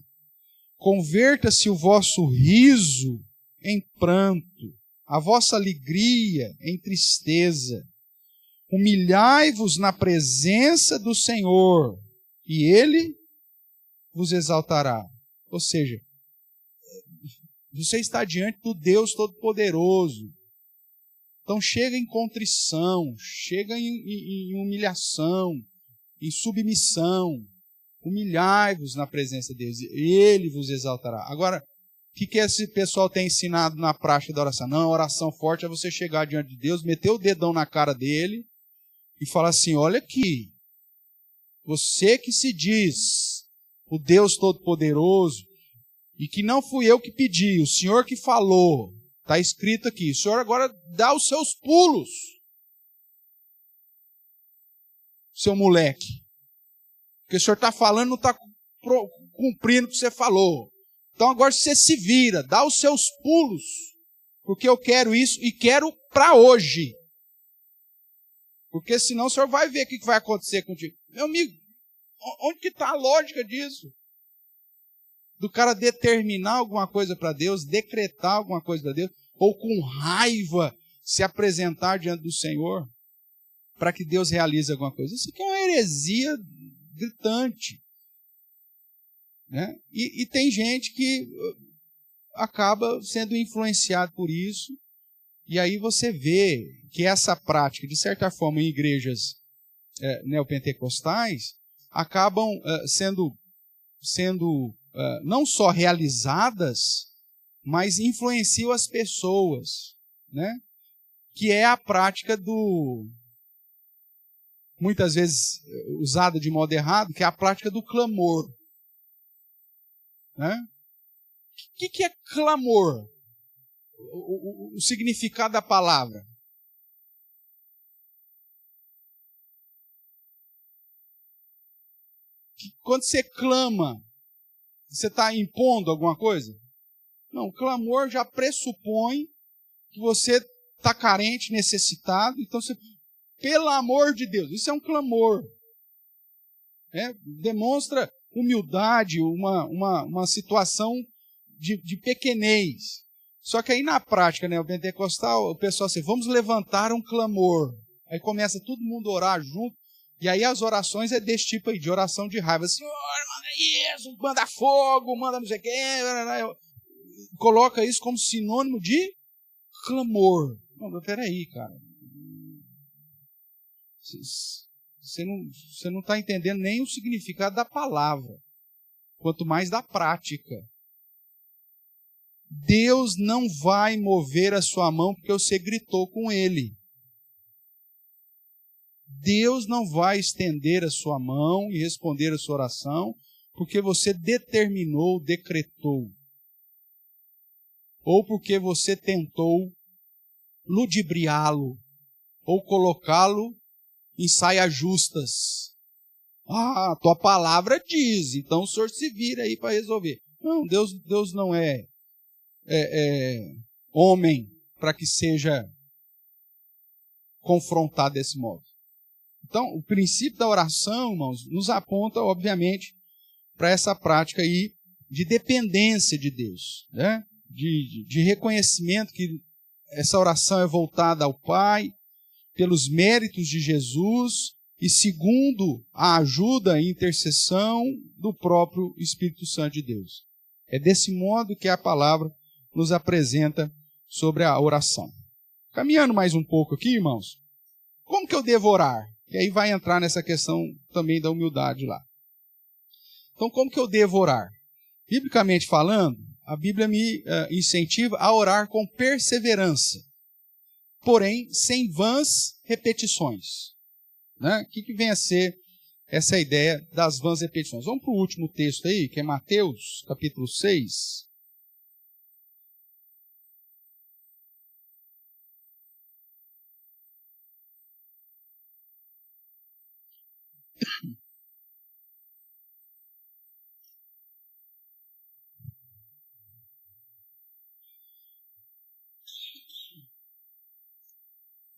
A: Converta-se o vosso riso em pranto, a vossa alegria em tristeza. Humilhai-vos na presença do Senhor, e Ele vos exaltará. Ou seja, você está diante do Deus Todo-Poderoso. Então chega em contrição, chega em humilhação, em submissão. Humilhai-vos na presença de Deus, e Ele vos exaltará. Agora, o que esse pessoal tem ensinado na prática da oração? Não, a oração forte é você chegar diante de Deus, meter o dedão na cara dele e falar assim, olha aqui, você que se diz o Deus Todo-Poderoso, e que não fui eu que pedi, o Senhor que falou, está escrito aqui, o Senhor agora dá os seus pulos, seu moleque. Porque o senhor está falando, não está cumprindo o que você falou. Então agora você se vira, dá os seus pulos, porque eu quero isso e quero para hoje. Porque senão o senhor vai ver o que vai acontecer contigo. Meu amigo, onde que está a lógica disso? Do cara determinar alguma coisa para Deus, decretar alguma coisa para Deus, ou com raiva se apresentar diante do Senhor para que Deus realize alguma coisa. Isso aqui é uma heresia gritante. Né? E tem gente que acaba sendo influenciado por isso, e aí você vê que essa prática, de certa forma, em igrejas neopentecostais, acabam sendo não só realizadas, mas influenciam as pessoas, né? Que é a prática muitas vezes usada de modo errado, que é a prática do clamor. Né? O que é clamor? O significado da palavra. Quando você clama, você está impondo alguma coisa? Não, o clamor já pressupõe que você está carente, necessitado, então você... Pelo amor de Deus, isso é um clamor. Demonstra humildade, uma situação de pequenez. Só que aí na prática, né, o pentecostal, o pessoal assim, vamos levantar um clamor. Aí começa todo mundo a orar junto, e aí as orações é desse tipo aí, de oração de raiva. Senhor, manda isso, manda fogo, manda não sei o quê. Coloca isso como sinônimo de clamor. Não, peraí, cara. Você não está entendendo nem o significado da palavra, quanto mais da prática. Deus não vai mover a sua mão porque você gritou com Ele. Deus não vai estender a sua mão e responder a sua oração porque você determinou, decretou. Ou porque você tentou ludibriá-lo, ou colocá-lo em saias justas. Ah, tua palavra diz, então o senhor se vira aí para resolver. Não, Deus não é homem para que seja confrontado desse modo. Então, o princípio da oração, irmãos, nos aponta, obviamente, para essa prática aí de dependência de Deus, né? De reconhecimento que essa oração é voltada ao Pai, pelos méritos de Jesus e segundo a ajuda e intercessão do próprio Espírito Santo de Deus. É desse modo que a palavra nos apresenta sobre a oração. Caminhando mais um pouco aqui, irmãos, como que eu devo orar? E aí vai entrar nessa questão também da humildade lá. Então, como que eu devo orar? Biblicamente falando, a Bíblia me incentiva a orar com perseverança, porém sem vãs repetições. Né? O que vem a ser essa ideia das vãs repetições? Vamos para o último texto aí, que é Mateus, capítulo 6.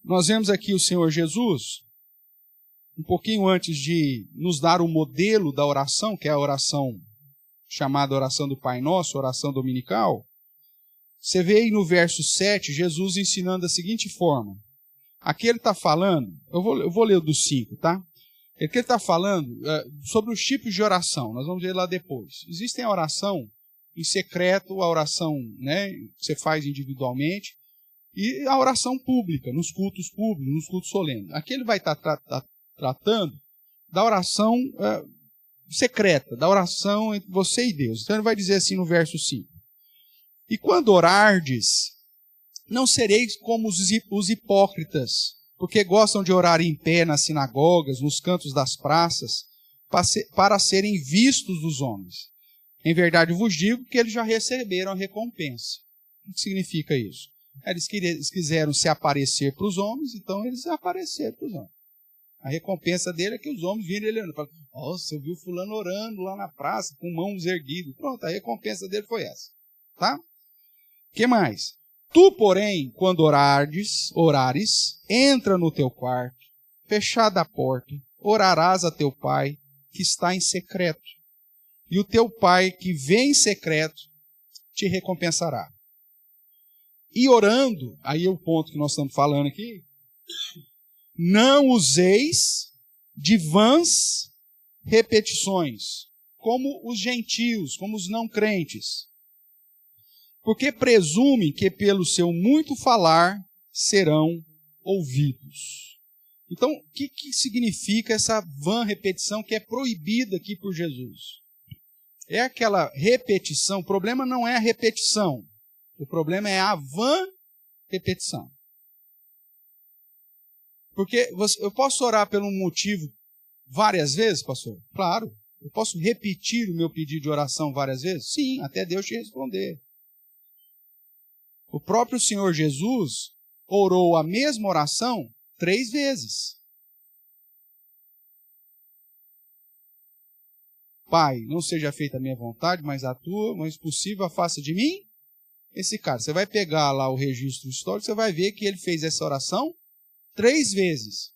A: Nós vemos aqui o Senhor Jesus, um pouquinho antes de nos dar o modelo da oração, que é a oração chamada oração do Pai Nosso, oração dominical. Você vê aí no verso 7, Jesus ensinando da seguinte forma. Aqui ele está falando, eu vou ler o do 5, tá? Aqui ele está falando sobre os tipos de oração, nós vamos ver lá depois. Existem a oração em secreto, a oração, né, que você faz individualmente, e a oração pública, nos cultos públicos, nos cultos solenes. Aqui ele vai estar tratando da oração secreta, da oração entre você e Deus. Então ele vai dizer assim no verso 5. E quando orardes, não sereis como os hipócritas, porque gostam de orar em pé nas sinagogas, nos cantos das praças, para serem vistos dos homens. Em verdade vos digo que eles já receberam a recompensa. O que significa isso? Eles quiseram se aparecer para os homens, então eles apareceram para os homens. A recompensa dele é que os homens viram ele orando. Nossa, eu vi o fulano orando lá na praça, com mãos erguidas. Pronto, a recompensa dele foi essa. Tá? O que mais? Tu, porém, quando orares, entra no teu quarto, fechada a porta, orarás a teu pai, que está em secreto. E o teu pai, que vê em secreto, te recompensará. E orando, aí é o ponto que nós estamos falando aqui, não useis de vãs repetições, como os gentios, como os não crentes, porque presumem que pelo seu muito falar serão ouvidos. Então, o que significa essa vã repetição que é proibida aqui por Jesus? É aquela repetição, o problema não é a repetição, o problema é a vã repetição. Porque eu posso orar por um motivo várias vezes, pastor? Claro. Eu posso repetir o meu pedido de oração várias vezes? Sim, até Deus te responder. O próprio Senhor Jesus orou a mesma oração 3 vezes. Pai, não seja feita a minha vontade, mas a tua, mas possível, faça de mim esse cara. Você vai pegar lá o registro histórico, você vai ver que ele fez essa oração 3 vezes.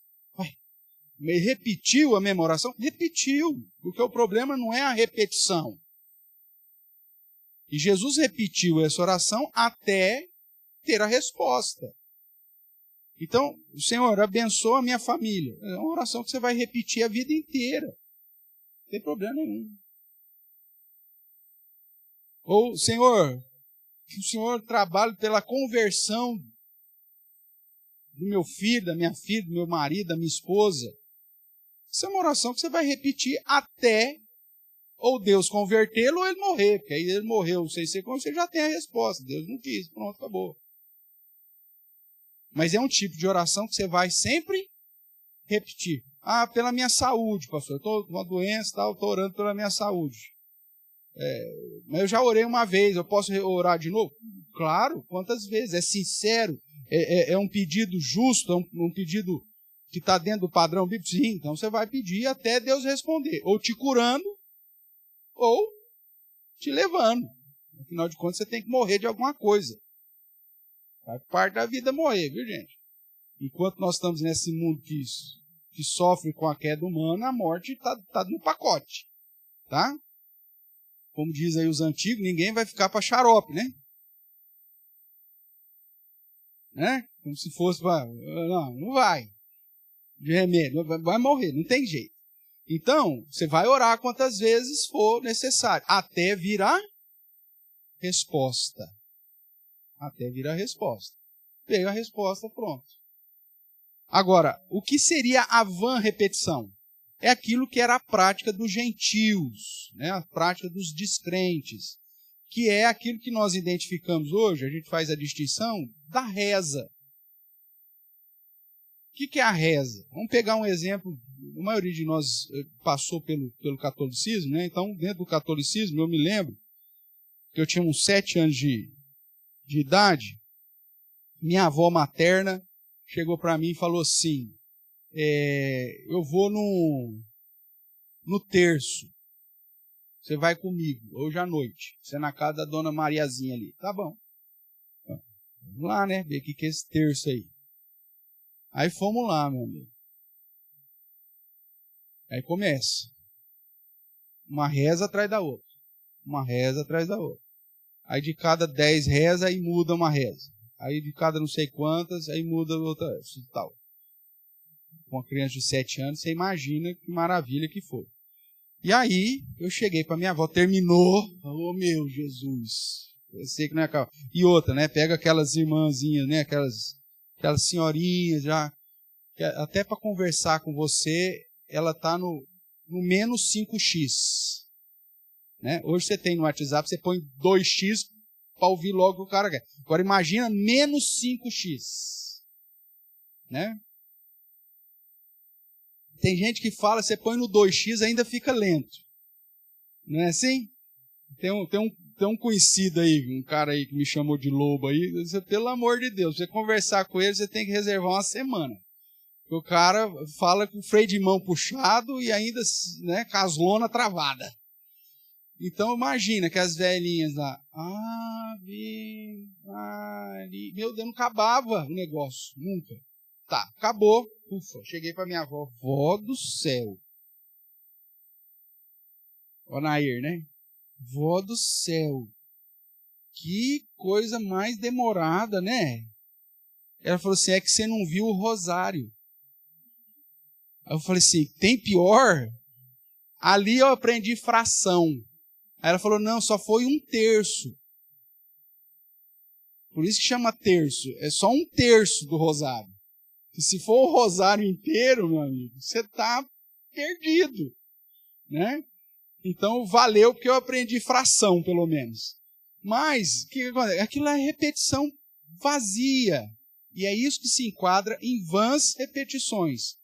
A: Ele repetiu a mesma oração? Repetiu, porque o problema não é a repetição. E Jesus repetiu essa oração até ter a resposta. Então, Senhor, abençoa a minha família. É uma oração que você vai repetir a vida inteira. Não tem problema nenhum. Ou, Senhor, que o Senhor trabalhe pela conversão do meu filho, da minha filha, do meu marido, da minha esposa. Isso é uma oração que você vai repetir até ou Deus convertê-lo ou ele morrer. Porque aí ele morreu sem ser como você já tem a resposta. Deus não quis, pronto, acabou. Mas é um tipo de oração que você vai sempre repetir. Ah, pela minha saúde, pastor. Eu estou com uma doença, estou orando pela minha saúde. Mas eu já orei uma vez, eu posso orar de novo? Claro, quantas vezes? É sincero, é um pedido justo, é um pedido que está dentro do padrão bíblico? Sim, então você vai pedir até Deus responder. Ou te curando, ou te levando. Afinal de contas, você tem que morrer de alguma coisa. Faz parte da vida morrer, viu, gente? Enquanto nós estamos nesse mundo que sofre com a queda humana, a morte está no pacote. Tá? Como diz aí os antigos, ninguém vai ficar para xarope, né? Como se fosse para... Não vai. De remédio, vai morrer, não tem jeito. Então, você vai orar quantas vezes for necessário, até virar resposta. Até vir a resposta. Veio a resposta, pronto. Agora, o que seria a vã repetição? É aquilo que era a prática dos gentios, né? A prática dos descrentes, que é aquilo que nós identificamos hoje, a gente faz a distinção da reza. O que é a reza? Vamos pegar um exemplo, a maioria de nós passou pelo catolicismo, né? Então, dentro do catolicismo, eu me lembro que eu tinha uns 7 anos de idade, minha avó materna chegou para mim e falou assim, eu vou no terço, você vai comigo, hoje à noite, você é na casa da dona Mariazinha ali. Tá bom. Vamos lá, né, ver o que é esse terço aí. Aí fomos lá, meu amigo. Aí começa. Uma reza atrás da outra. Uma reza atrás da outra. Aí de cada 10 rezas, aí muda uma reza. Aí de cada não sei quantas, aí muda outra tal. Com uma criança de 7 anos, você imagina que maravilha que foi. E aí, eu cheguei para minha avó, terminou. Oh, meu Jesus. Eu sei que não é aquela. E outra, né? Pega aquelas irmãzinhas, né? Aquelas senhorinhas já. Até para conversar com você, ela está no menos 5x. Né? Hoje você tem no WhatsApp, você põe 2x para ouvir logo o que o cara quer. Agora imagina menos 5x. Né? Tem gente que fala, você põe no 2x ainda fica lento. Não é assim? Tem um conhecido aí, um cara aí que me chamou de lobo aí. Você, pelo amor de Deus, você conversar com ele, você tem que reservar uma semana. O cara fala com o freio de mão puxado e ainda, né, com as lonas travada. Então imagina que as velhinhas lá, Ave Maria, meu Deus, não acabava o negócio, nunca. Tá, acabou, ufa, cheguei para minha avó, vó do céu. Ó Nair, né? Vó do céu, que coisa mais demorada, né? Ela falou assim, é que você não viu o rosário. Aí eu falei assim, tem pior? Ali eu aprendi fração. Aí ela falou, não, só foi 1/3. Por isso que chama terço. É só 1/3 do rosário. E se for o rosário inteiro, meu amigo, você está perdido. Né? Então valeu porque eu aprendi fração, pelo menos. Mas, o que acontece? Aquilo é repetição vazia. E é isso que se enquadra em vãs repetições.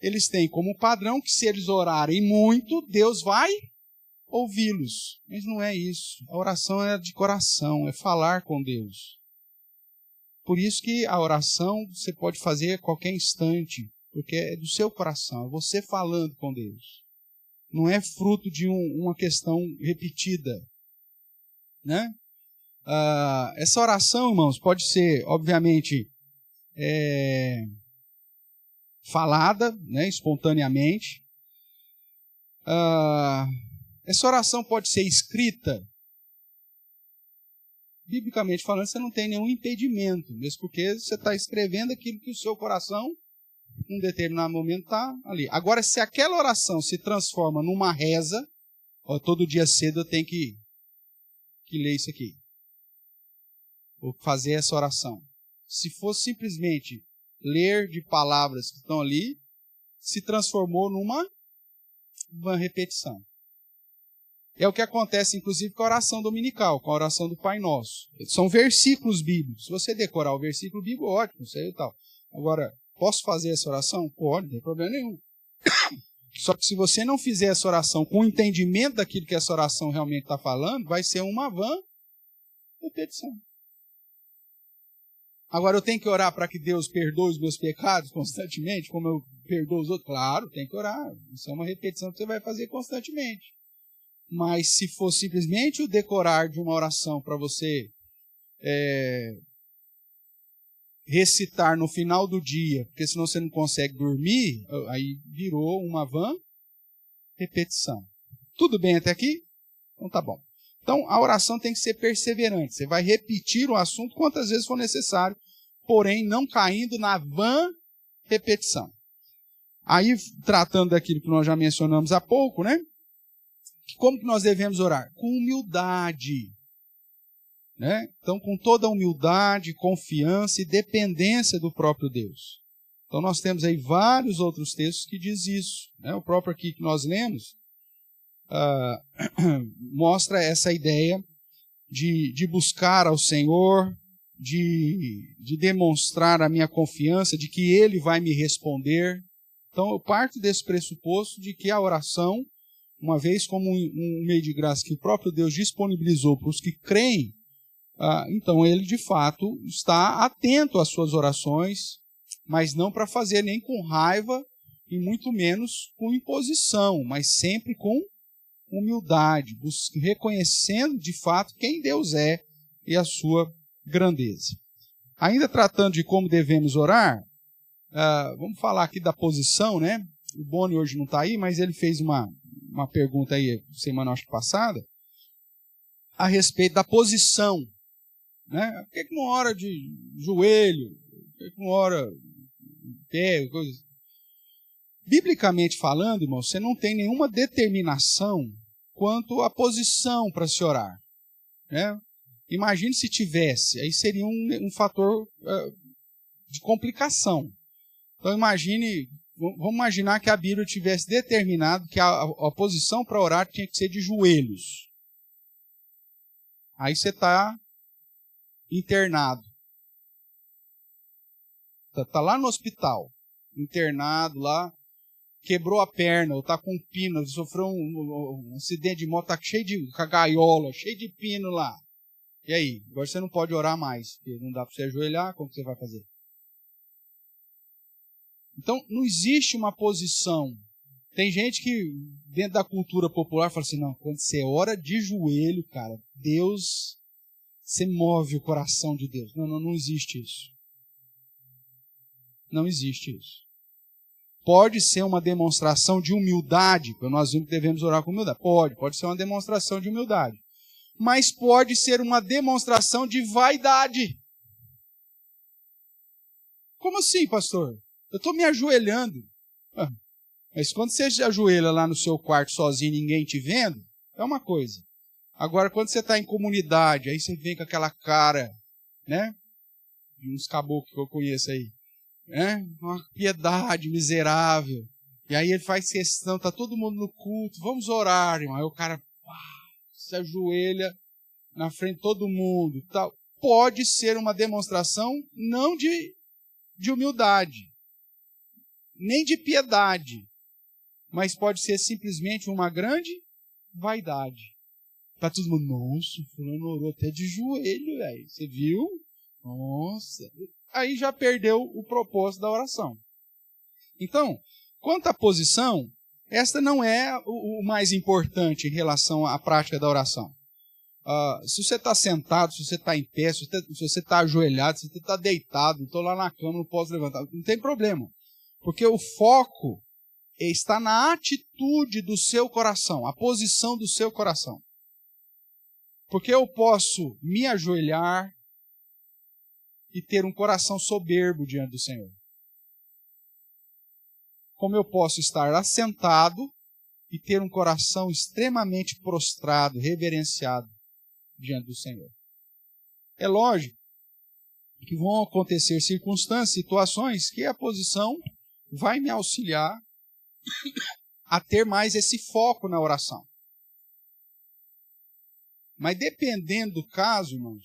A: Eles têm como padrão que se eles orarem muito, Deus vai ouvi-los. Mas não é isso. A oração é de coração, é falar com Deus. Por isso que a oração você pode fazer a qualquer instante, porque é do seu coração, é você falando com Deus. Não é fruto de uma questão repetida. Né? Essa oração, irmãos, pode ser, obviamente, falada, né, espontaneamente. Essa oração pode ser escrita. Biblicamente falando, você não tem nenhum impedimento, mesmo porque você está escrevendo aquilo que o seu coração, num determinado momento, está ali. Agora, se aquela oração se transforma numa reza, todo dia cedo eu tenho que ler isso aqui, ou fazer essa oração. Se fosse simplesmente ler de palavras que estão ali, se transformou numa repetição. É o que acontece, inclusive, com a oração dominical, com a oração do Pai Nosso. São versículos bíblicos. Se você decorar o versículo bíblico, ótimo, isso aí e tal. Agora, posso fazer essa oração? Pode, não tem problema nenhum. Só que se você não fizer essa oração com o entendimento daquilo que essa oração realmente está falando, vai ser uma vã repetição. Agora, eu tenho que orar para que Deus perdoe os meus pecados constantemente, como eu perdoo os outros? Claro, tem que orar. Isso é uma repetição que você vai fazer constantemente. Mas se for simplesmente o decorar de uma oração para você recitar no final do dia, porque senão você não consegue dormir, aí virou uma vã repetição. Tudo bem até aqui? Então tá bom. Então a oração tem que ser perseverante. Você vai repetir o assunto quantas vezes for necessário, porém não caindo na vã repetição. Aí, tratando daquilo que nós já mencionamos há pouco, né? Como que nós devemos orar? Com humildade. né? Então, com toda a humildade, confiança e dependência do próprio Deus. Então, nós temos aí vários outros textos que diz isso, né? O próprio aqui que nós lemos mostra essa ideia de buscar ao Senhor, de demonstrar a minha confiança, de que Ele vai me responder. Então, eu parto desse pressuposto de que a oração, uma vez como um meio de graça que o próprio Deus disponibilizou para os que creem, então Ele, de fato, está atento às suas orações, mas não para fazer nem com raiva e muito menos com imposição, mas sempre com humildade, reconhecendo de fato quem Deus é e a sua grandeza. Ainda tratando de como devemos orar, vamos falar aqui da posição, né? O Boni hoje não está aí, mas ele fez uma pergunta aí semana acho passada a respeito da posição, né? Por que não ora de joelho? Por que não ora em pé? Coisa. Biblicamente falando, irmão, você não tem nenhuma determinação quanto à posição para se orar, né? Imagine se tivesse, aí seria um fator de complicação. Então vamos imaginar que a Bíblia tivesse determinado que a posição para orar tinha que ser de joelhos. Aí você está internado. Está lá no hospital, internado lá, quebrou a perna, ou está com um pino, sofreu um acidente de moto, está cheio de gaiola, cheio de pino lá. E aí? Agora você não pode orar mais, porque não dá para você ajoelhar, como você vai fazer? Então, não existe uma posição. Tem gente que, dentro da cultura popular, fala assim, não, quando você ora de joelho, cara, Deus, você move o coração de Deus. Não existe isso. Não existe isso. Pode ser uma demonstração de humildade, porque nós vimos que devemos orar com humildade. Pode ser uma demonstração de humildade. Mas pode ser uma demonstração de vaidade. Como assim, pastor? Eu estou me ajoelhando. Mas quando você se ajoelha lá no seu quarto sozinho, ninguém te vendo, é uma coisa. Agora, quando você está em comunidade, aí você vem com aquela cara, né? De uns caboclos que eu conheço aí. Né? Uma piedade miserável. E aí ele faz questão, está todo mundo no culto, vamos orar, irmão. Aí o cara se ajoelha na frente de todo mundo. Tal. Pode ser uma demonstração não de humildade, nem de piedade, mas pode ser simplesmente uma grande vaidade. Para todo mundo, nossa, o fulano orou até de joelho, velho. Você viu? Nossa. Aí já perdeu o propósito da oração. Então, quanto à posição, esta não é o mais importante em relação à prática da oração. Se você está sentado, se você está em pé, se você está ajoelhado, se você está deitado, estou lá na cama, não posso levantar, não tem problema. Porque o foco está na atitude do seu coração, a posição do seu coração. Porque eu posso me ajoelhar e ter um coração soberbo diante do Senhor. Como eu posso estar assentado e ter um coração extremamente prostrado, reverenciado diante do Senhor. É lógico que vão acontecer circunstâncias, situações que a posição vai me auxiliar a ter mais esse foco na oração. Mas dependendo do caso, irmãos,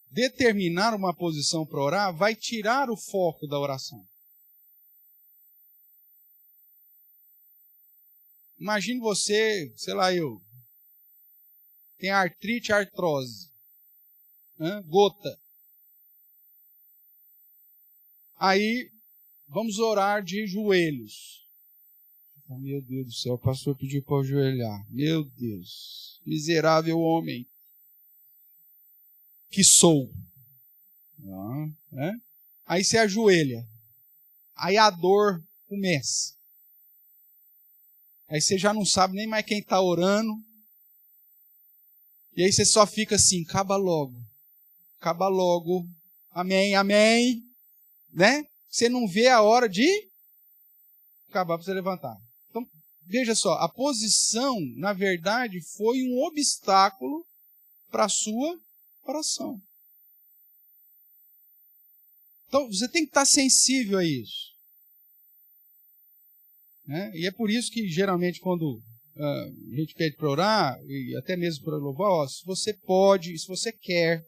A: determinar uma posição para orar vai tirar o foco da oração. Imagine você, sei lá, tem artrite, artrose, gota. Aí, vamos orar de joelhos. Meu Deus do céu, o pastor pediu para ajoelhar. Meu Deus, miserável homem que sou. Aí você ajoelha. Aí a dor começa. Aí você já não sabe nem mais quem está orando. E aí você só fica assim, acaba logo. Acaba logo. Amém, amém. Né? Você não vê a hora de acabar para você levantar. Então, veja só, a posição, na verdade, foi um obstáculo para a sua Oração. Então, você tem que estar sensível a isso. Né? E é por isso que, geralmente, quando a gente pede para orar, e até mesmo para louvar, ó, se você pode, se você quer,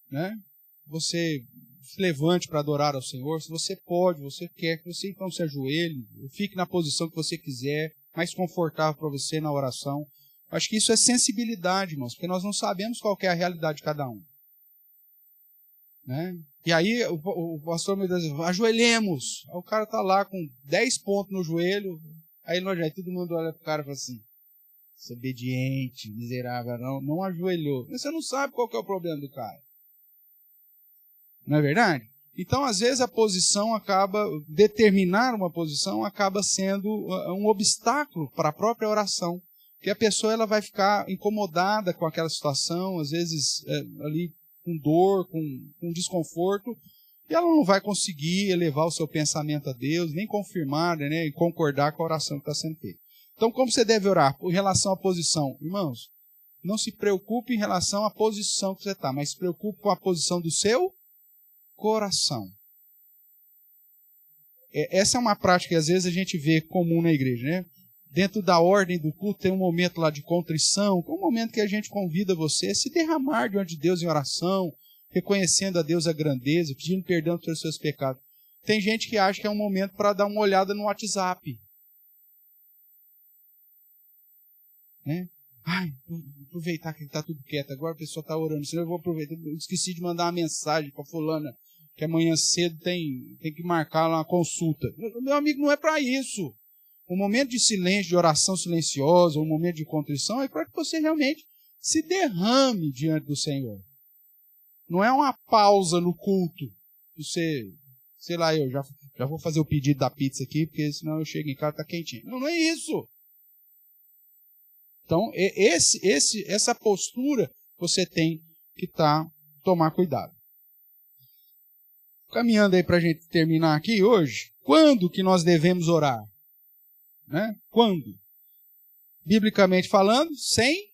A: né, você se levante para adorar ao Senhor, se você pode, você quer, que você então se ajoelhe, fique na posição que você quiser, mais confortável para você na oração. Acho que isso é sensibilidade, irmãos, porque nós não sabemos qual que é a realidade de cada um. Né? E aí o pastor me diz, ajoelhemos. Aí o cara está lá com 10 pontos no joelho, aí todo mundo olha para o cara e fala assim, desobediente, miserável, não ajoelhou. Mas você não sabe qual que é o problema do cara. Não é verdade? Então, às vezes, determinar uma posição acaba sendo um obstáculo para a própria oração. Porque a pessoa ela vai ficar incomodada com aquela situação, às vezes ali com dor, com desconforto, e ela não vai conseguir elevar o seu pensamento a Deus, nem confirmar, né, e concordar com a oração que está sendo feita. Então, como você deve orar? Em relação à posição. Irmãos, não se preocupe em relação à posição que você está, mas se preocupe com a posição do seu coração. Essa é uma prática que às vezes a gente vê comum na igreja, né? Dentro da ordem do culto tem um momento lá de contrição, um momento que a gente convida você a se derramar diante de Deus em oração, reconhecendo a Deus a grandeza, pedindo perdão pelos seus pecados. Tem gente que acha que é um momento para dar uma olhada no WhatsApp. Né? Ai, vou aproveitar que está tudo quieto, agora a pessoa está orando, senão eu vou aproveitar. Eu esqueci de mandar uma mensagem para fulana, que amanhã cedo tem que marcar lá uma consulta. Meu amigo, não é para isso. Um momento de silêncio, de oração silenciosa, um momento de contrição, é para que você realmente se derrame diante do Senhor. Não é uma pausa no culto. Você, sei lá, eu já vou fazer o pedido da pizza aqui, porque senão eu chego em casa e está quentinho. Não é isso. Então, essa postura você tem que tomar cuidado. Caminhando aí para a gente terminar aqui hoje, quando que nós devemos orar? Né? Quando? Biblicamente falando, sem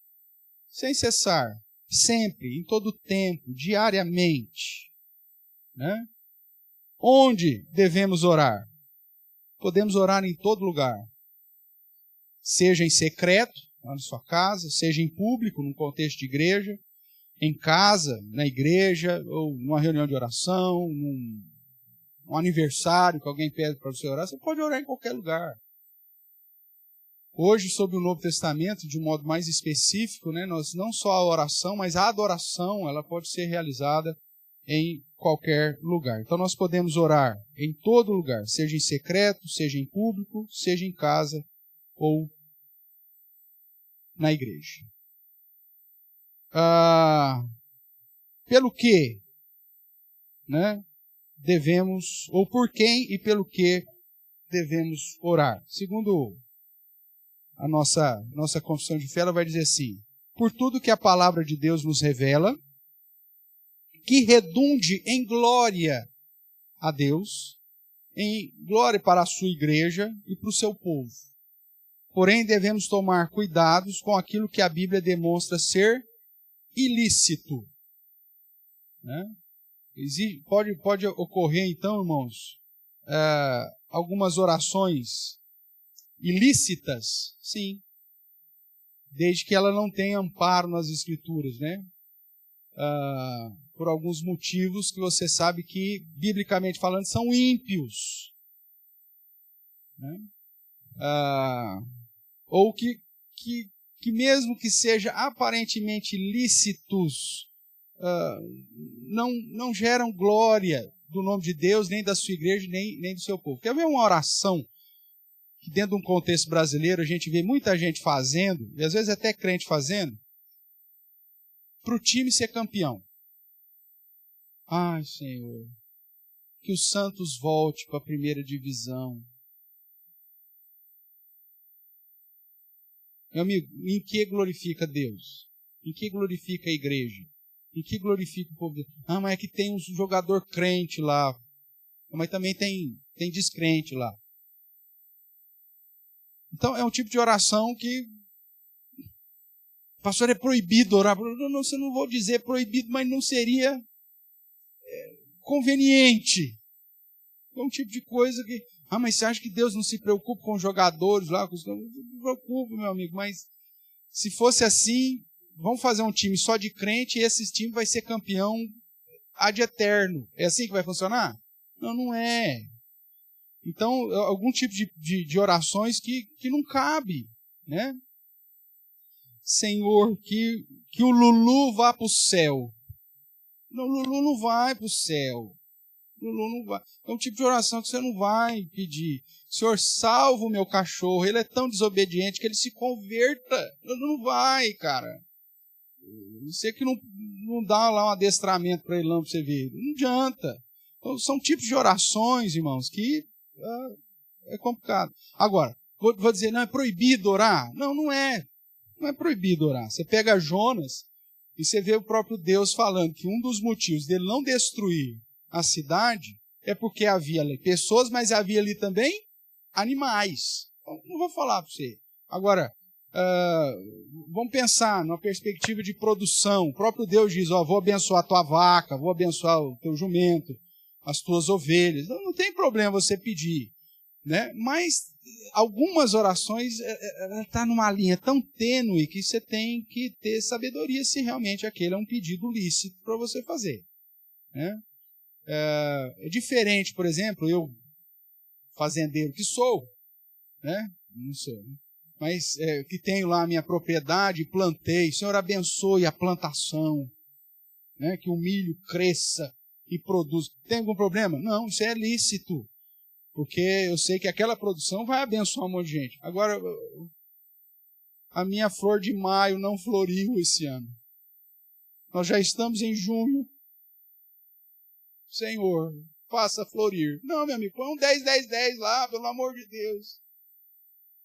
A: cessar, sempre, em todo tempo, diariamente. Né? Onde devemos orar? Podemos orar em todo lugar. Seja em secreto, na sua casa, seja em público, num contexto de igreja, em casa, na igreja, ou numa reunião de oração, num aniversário que alguém pede para você orar, você pode orar em qualquer lugar. Hoje, sob o Novo Testamento, de um modo mais específico, né, nós não só a oração, mas a adoração, ela pode ser realizada em qualquer lugar. Então nós podemos orar em todo lugar, seja em secreto, seja em público, seja em casa ou na igreja. Pelo que, né, devemos, ou por quem e pelo que devemos orar? Segundo a nossa confissão de fé, ela vai dizer assim: por tudo que a palavra de Deus nos revela, que redunde em glória a Deus, em glória para a sua igreja e para o seu povo. Porém, devemos tomar cuidados com aquilo que a Bíblia demonstra ser ilícito. Né? Pode ocorrer, então, irmãos, algumas orações ilícitas, sim, desde que ela não tenha amparo nas Escrituras, né? Por alguns motivos que você sabe que, biblicamente falando, são ímpios. Né? Ou que mesmo que seja aparentemente lícitos, não geram glória do nome de Deus, nem da sua igreja, nem do seu povo. Quer ver uma oração que dentro de um contexto brasileiro a gente vê muita gente fazendo, e às vezes até crente fazendo, para o time ser campeão? Ai, Senhor, que o Santos volte para a primeira divisão. Meu amigo, em que glorifica Deus? Em que glorifica a igreja? Em que glorifica o povo de Deus? Mas é que tem um jogador crente lá. Mas também tem descrente lá. Então, é um tipo de oração que Pastor, é proibido orar. Não, você não vou dizer proibido, mas não seria conveniente. É um tipo de coisa que... mas você acha que Deus não se preocupa com os jogadores lá? Não se preocupa, meu amigo, mas se fosse assim, vamos fazer um time só de crente e esse time vai ser campeão ad eterno. É assim que vai funcionar? Não, não é. Então, algum tipo de orações que não cabe, né? Senhor, que o Lulu vá para o céu. Não, o Lulu não vai para o céu. O Lulu não vai. É um tipo de oração que você não vai pedir. Senhor, salva o meu cachorro. Ele é tão desobediente que ele se converta. Não vai, cara. Você que não dá lá um adestramento para ele não, para você ver. Não adianta. Então, são tipos de orações, irmãos, que é complicado. Agora, vou dizer, não, é proibido orar? Não, não é. Não é proibido orar. Você pega Jonas e você vê o próprio Deus falando que um dos motivos dele não destruir a cidade é porque havia ali pessoas, mas havia ali também animais. Então, não vou falar para você. Agora, vamos pensar numa perspectiva de produção. O próprio Deus diz, vou abençoar a tua vaca, vou abençoar o teu jumento, as tuas ovelhas. Então, não tem problema você pedir, né? Mas algumas orações estão numa linha tão tênue que você tem que ter sabedoria se realmente aquele é um pedido lícito para você fazer, né? É diferente, por exemplo, eu, fazendeiro que sou, né? Não sou, né? Mas que tenho lá a minha propriedade, plantei, Senhor abençoe a plantação, né? Que o milho cresça e produza. Tem algum problema? Não, isso é lícito, porque eu sei que aquela produção vai abençoar um monte de gente. Agora, a minha flor de maio não floriu esse ano. Nós já estamos em junho. Senhor, faça florir. Não, meu amigo, põe um 10-10-10 lá, pelo amor de Deus.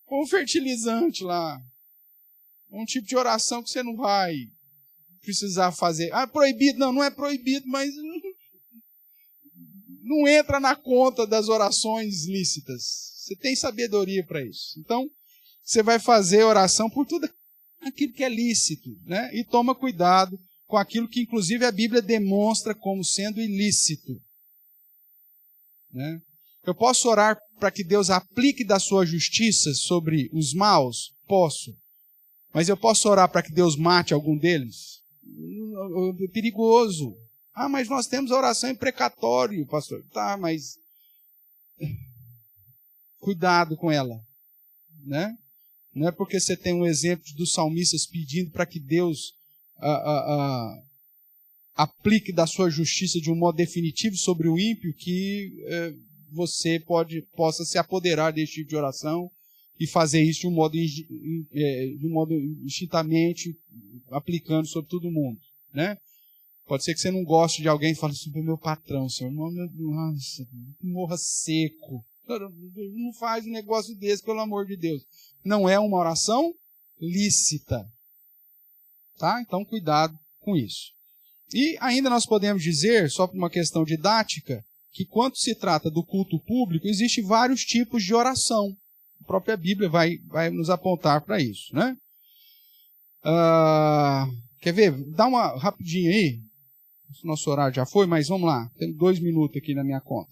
A: Põe um fertilizante lá. Um tipo de oração que você não vai precisar fazer. Proibido? Não, não é proibido, mas não entra na conta das orações lícitas. Você tem sabedoria para isso. Então, você vai fazer oração por tudo aquilo que é lícito, né? E toma cuidado com aquilo que, inclusive, a Bíblia demonstra como sendo ilícito, né? Eu posso orar para que Deus aplique da sua justiça sobre os maus? Posso. Mas eu posso orar para que Deus mate algum deles? É perigoso. Mas nós temos oração imprecatória, pastor. Tá, mas cuidado com ela, né? Não é porque você tem um exemplo dos salmistas pedindo para que Deus aplique da sua justiça de um modo definitivo sobre o ímpio que você possa se apoderar desse tipo de oração e fazer isso de um modo instintamente aplicando sobre todo mundo, né? Pode ser que você não goste de alguém e fale assim, meu patrão, senhor, nossa, morra seco. Não faz um negócio desse, pelo amor de Deus. Não é uma oração lícita. Tá? Então, cuidado com isso. E ainda nós podemos dizer, só por uma questão didática, que quando se trata do culto público, existem vários tipos de oração. A própria Bíblia vai nos apontar para isso, né? Quer ver? Dá uma rapidinho aí. Nosso horário já foi, mas vamos lá. Tem 2 minutos aqui na minha conta.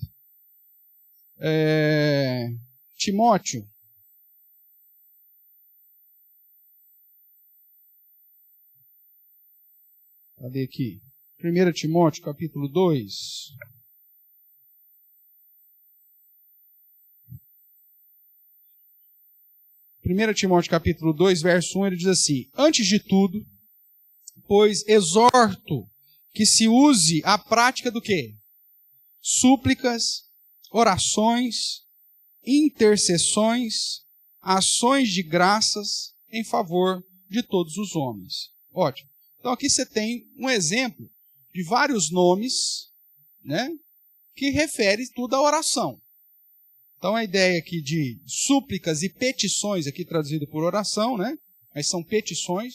A: Timóteo. Cadê aqui? 1 Timóteo, capítulo 2. Timóteo, capítulo 2, verso 1, ele diz assim: Antes de tudo, pois exorto que se use a prática do quê? Súplicas, orações, intercessões, ações de graças em favor de todos os homens. Ótimo. Então aqui você tem um exemplo de vários nomes, né, que refere tudo à oração. Então a ideia aqui de súplicas e petições, aqui traduzido por oração, né, mas são petições,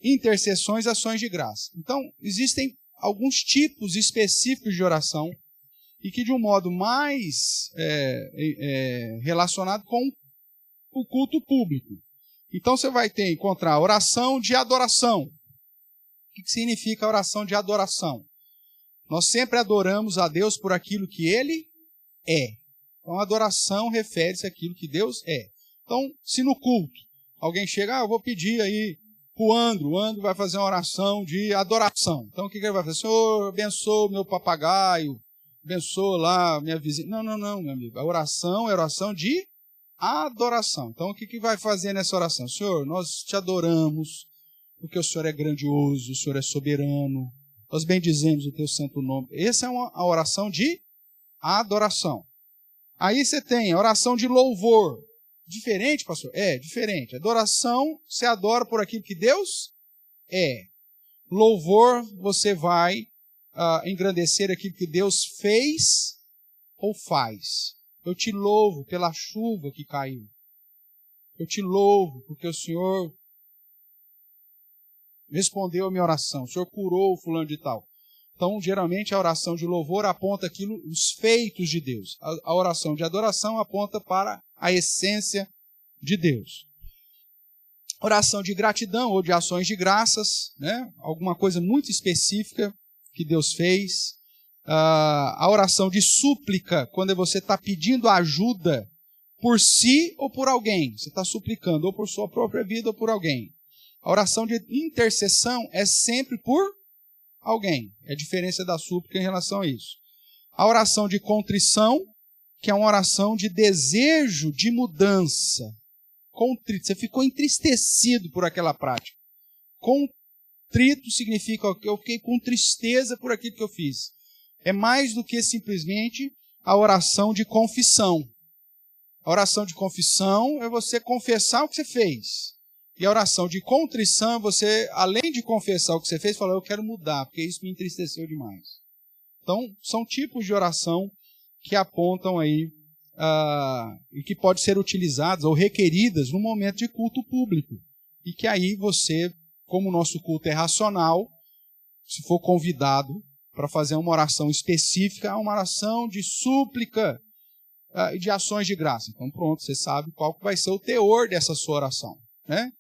A: intercessões, ações de graça. Então existem alguns tipos específicos de oração e que de um modo mais relacionado com o culto público. Então você vai encontrar a oração de adoração. O que significa a oração de adoração? Nós sempre adoramos a Deus por aquilo que Ele é. Então a adoração refere-se àquilo que Deus é. Então, se no culto alguém chega, eu vou pedir aí para o Andro vai fazer uma oração de adoração. Então o que ele vai fazer? Senhor, abençoa o meu papagaio, abençoa lá a minha vizinha. Não, meu amigo. A oração é oração de adoração. Então o que vai fazer nessa oração? Senhor, nós te adoramos, porque o Senhor é grandioso, o Senhor é soberano, nós bendizemos o teu santo nome. Essa é a oração de adoração. Aí você tem a oração de louvor. Diferente, pastor? É, diferente. Adoração, você adora por aquilo que Deus é. Louvor, você vai engrandecer aquilo que Deus fez ou faz. Eu te louvo pela chuva que caiu. Eu te louvo porque o Senhor respondeu a minha oração. O Senhor curou o fulano de tal. Então, geralmente, a oração de louvor aponta os feitos de Deus. A oração de adoração aponta para a essência de Deus. Oração de gratidão ou de ações de graças, né? Alguma coisa muito específica que Deus fez. A oração de súplica, quando você está pedindo ajuda por si ou por alguém. Você está suplicando ou por sua própria vida ou por alguém. A oração de intercessão é sempre por alguém. É a diferença da súplica em relação a isso. A oração de contrição, que é uma oração de desejo de mudança. Contrito, você ficou entristecido por aquela prática. Contrito significa que eu fiquei com tristeza por aquilo que eu fiz. É mais do que simplesmente a oração de confissão. A oração de confissão é você confessar o que você fez. E a oração de contrição é você, além de confessar o que você fez, falar, eu quero mudar, porque isso me entristeceu demais. Então, são tipos de oração que apontam aí, e que podem ser utilizadas ou requeridas no momento de culto público. E que aí você, como o nosso culto é racional, se for convidado para fazer uma oração específica, uma oração de súplica e de ações de graça. Então pronto, você sabe qual vai ser o teor dessa sua oração, né?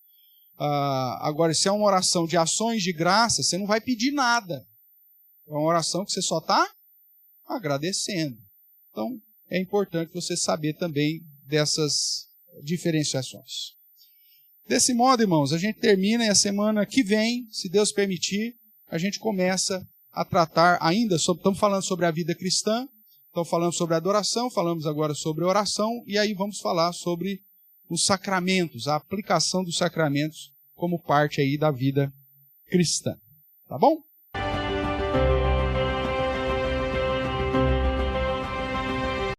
A: Agora, se é uma oração de ações de graça, você não vai pedir nada. É uma oração que você só está agradecendo. Então, é importante você saber também dessas diferenciações. Desse modo, irmãos, a gente termina e a semana que vem, se Deus permitir, a gente começa a tratar ainda sobre, estamos falando sobre a vida cristã, estamos falando sobre adoração, falamos agora sobre oração, e aí vamos falar sobre os sacramentos, a aplicação dos sacramentos como parte aí da vida cristã. Tá bom?